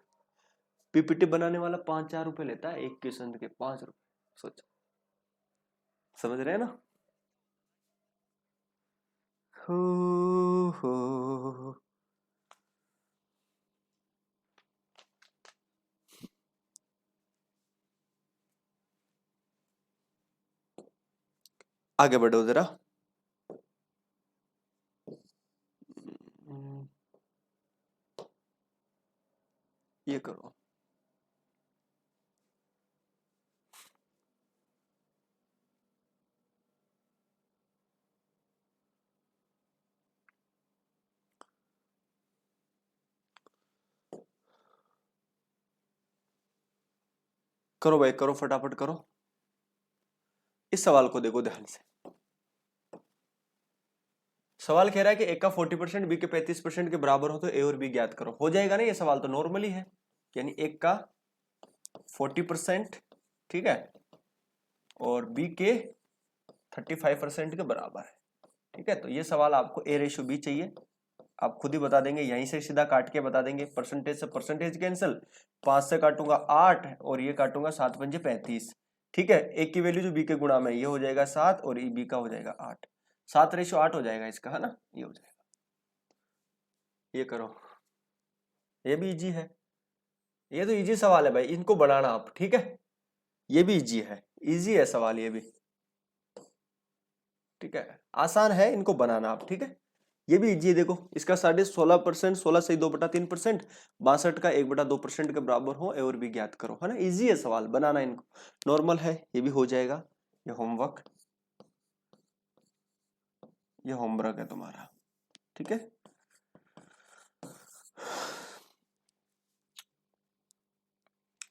पीपीटी बनाने वाला 5-4 रुपए लेता है, एक क्वेश्चन के 5 रुपए, सोचो, समझ रहे हैं ना? हो। आगे बढ़ो जरा। ये करो, करो भाई करो, फटाफट करो। इस सवाल को देखो ध्यान से। सवाल कह रहा है कि ए का 40% बी के 35% के बराबर हो तो ए और बी ज्ञात करो। हो जाएगा ना ये सवाल, तो नॉर्मली है, यानी ए का 40%, ठीक है, और बी के 35% के बराबर है, ठीक है। तो ये सवाल आपको ए रेशो बी चाहिए, आप खुद ही बता देंगे, यहीं से सीधा काट के बता देंगे। परसेंटेज से परसेंटेज कैंसिल, 5 से काटूंगा 8 और ये काटूंगा 7 पंजे 35, ठीक है। एक की वैल्यू जो बी के गुणा में, ये हो जाएगा 7 और बी का हो जाएगा 8, 7:8 हो जाएगा इसका, है ना, ये हो जाएगा। ये करो, ये भी इजी है, ये तो इजी सवाल है भाई, इनको बढ़ाना आप, ठीक है। ये भी इजी है, इजी है सवाल ये भी, ठीक है, आसान है, इनको बनाना आप, ठीक है। ये भी इजी है, देखो इसका 16.5%, 16 से 2/3%, 62 का 1/2% के बराबर हो, ए और बी ज्ञात करो, है ना। इजी है सवाल, बनाना इनको, नॉर्मल है, ये भी हो जाएगा। ये होमवर्क है तुम्हारा, ठीक है।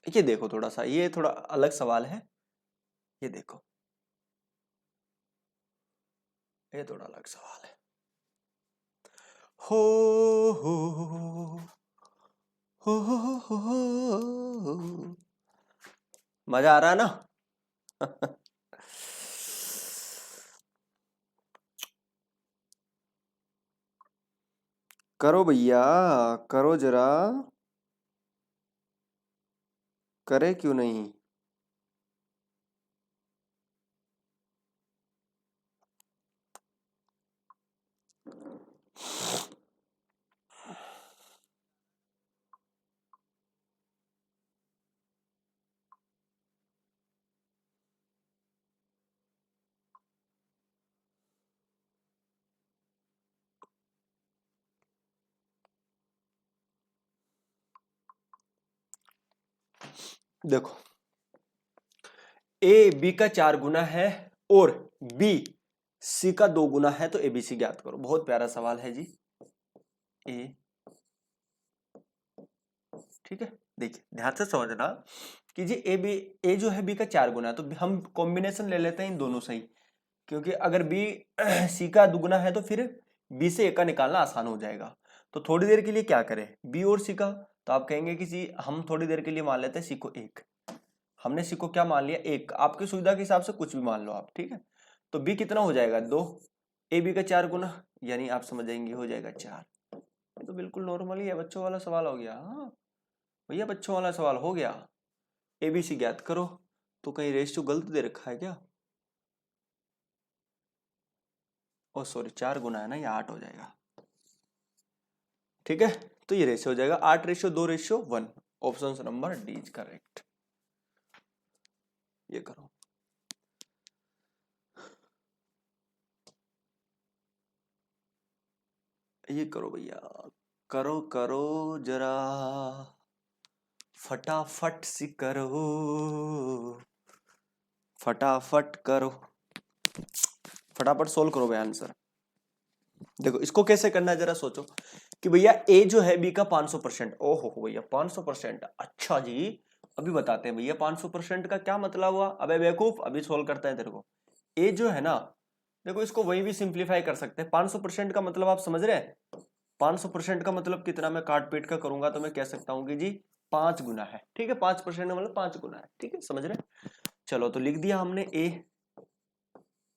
ये देखो थोड़ा सा, ये थोड़ा अलग सवाल है, ये देखो, ये थोड़ा अलग सवाल है। हो हो हो हो, मजा आ रहा है ना? करो भैया, करो जरा, करे क्यों नहीं? देखो, ए बी का 4 गुना है और बी सी का 2 गुना है, तो एबीसी ज्ञात करो। बहुत प्यारा सवाल है जी, ए, ठीक है। देखिए ध्यान से समझना कि जी ए जो है बी का 4 गुना है, तो हम कॉम्बिनेशन ले लेते हैं इन दोनों से ही, क्योंकि अगर बी सी का दुगुना है तो फिर बी से ए का निकालना आसान हो जाएगा। तो थोड़ी देर के लिए क्या करें, बी और सी का, तो आप कहेंगे कि जी हम थोड़ी देर के लिए मान लेते हैं सी को 1, हमने सी को क्या मान लिया 1, आपकी सुविधा के हिसाब से कुछ भी मान लो आप, ठीक है। तो बी कितना हो जाएगा 2, ए बी का 4 गुना, यानी आप समझ जाएंगे हो जाएगा 4। ये तो बिल्कुल नॉर्मल ही है, बच्चों वाला सवाल हो गया। हाँ भैया बच्चों वाला सवाल हो गया। एबीसी ज्ञात करो, तो कहीं रेशियो गलत दे रखा है क्या? ओ सॉरी, 4 गुना है ना, ये 8 हो जाएगा, ठीक है। तो ये रेशियो हो जाएगा 8:2:1, option number D is correct. ये करो, ये करो भैया, करो करो जरा, फटाफट सी करो, फटाफट करो, फटाफट सोल्व करो भाई आंसर। देखो इसको कैसे करना है जरा सोचो, कि भैया ए जो है बी का 500%, ओहो भैया 500%, अच्छा जी, अभी बताते हैं भैया 500% का क्या मतलब हुआ। अबे बेवकूफ, अभी सोल्व करते हैं तेरे को। ए जो है ना, देखो इसको वही भी सिंप्लीफाई कर सकते हैं। 500% का मतलब आप समझ रहे हैं, 500% का मतलब कितना, मैं काट पीट का करूंगा तो मैं कह सकता हूँ कि जी 5 गुना है, ठीक है। 5% का मतलब 5 गुना है, ठीक है, समझ रहे हैं। चलो तो लिख दिया हमने ए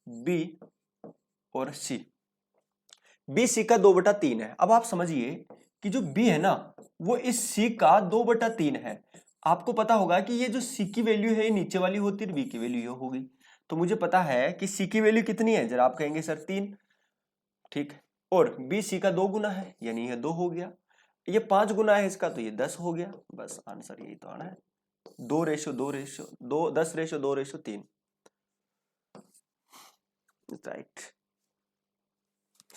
बी और सी, बी सी का 2/3 है। अब आप समझिए कि जो बी है ना, वो इस सी का 2/3 है। आपको पता होगा कि ये जो सी की वैल्यू है ये नीचे वाली होती है, बी की वैल्यू ये होगी। तो मुझे पता है कि सी की वैल्यू कितनी है, जरा आप कहेंगे सर 3, ठीक, और बी सी का 2 गुना है, यानी ये 2 हो गया। ये 5 गुना है इसका, तो ये 10 हो गया। बस आंसर यही तो आना है, 2:2:2, 10:2:3, राइट।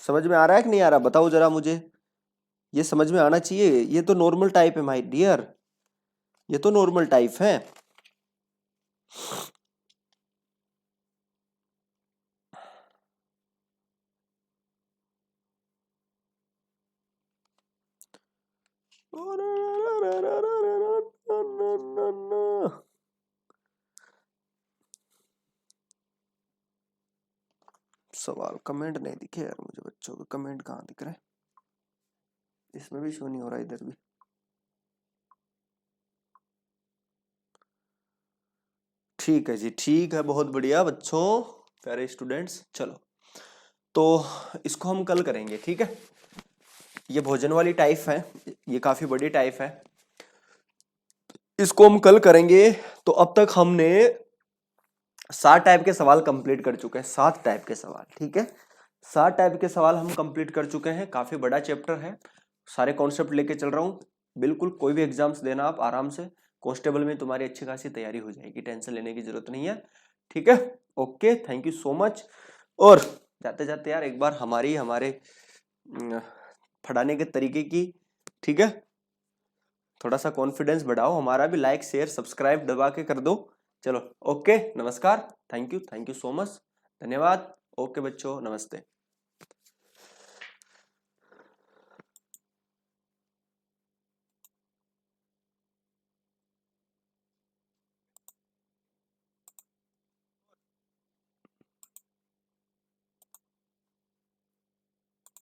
समझ में आ रहा है कि नहीं आ रहा, बताओ जरा मुझे, ये समझ में आना चाहिए। ये तो नॉर्मल टाइप है माय डियर, ये तो नॉर्मल टाइप है। सवाल कमेंट नहीं दिखे यार मुझे, बच्चों के कमेंट कहाँ दिख रहे हैं, इसमें भी शो नहीं हो रहा, इधर भी। ठीक है जी, ठीक है, बहुत बढ़िया बच्चों, प्यारे स्टूडेंट्स। चलो तो इसको हम कल करेंगे, ठीक है। ये भोजन वाली टाइप है, ये काफी बड़ी टाइप है, इसको हम कल करेंगे। तो अब तक हमने 7 टाइप के सवाल कंप्लीट कर चुके हैं, 7 टाइप के सवाल, ठीक है। 7 टाइप के सवाल हम कंप्लीट कर चुके हैं, काफी बड़ा चैप्टर है, सारे कॉन्सेप्ट लेके चल रहा हूँ। बिल्कुल कोई भी एग्जाम्स देना आप आराम से, कांस्टेबल में तुम्हारी अच्छी खासी तैयारी हो जाएगी, टेंशन लेने की जरूरत नहीं है, ठीक है। Okay, thank you so much. और जाते जाते यार एक बार हमारे पढ़ाने के तरीके की, ठीक है, थोड़ा सा कॉन्फिडेंस बढ़ाओ हमारा भी, लाइक शेयर सब्सक्राइब दबा के कर दो। चलो ओके, नमस्कार, थैंक यू सो मच, धन्यवाद। ओके बच्चों, नमस्ते।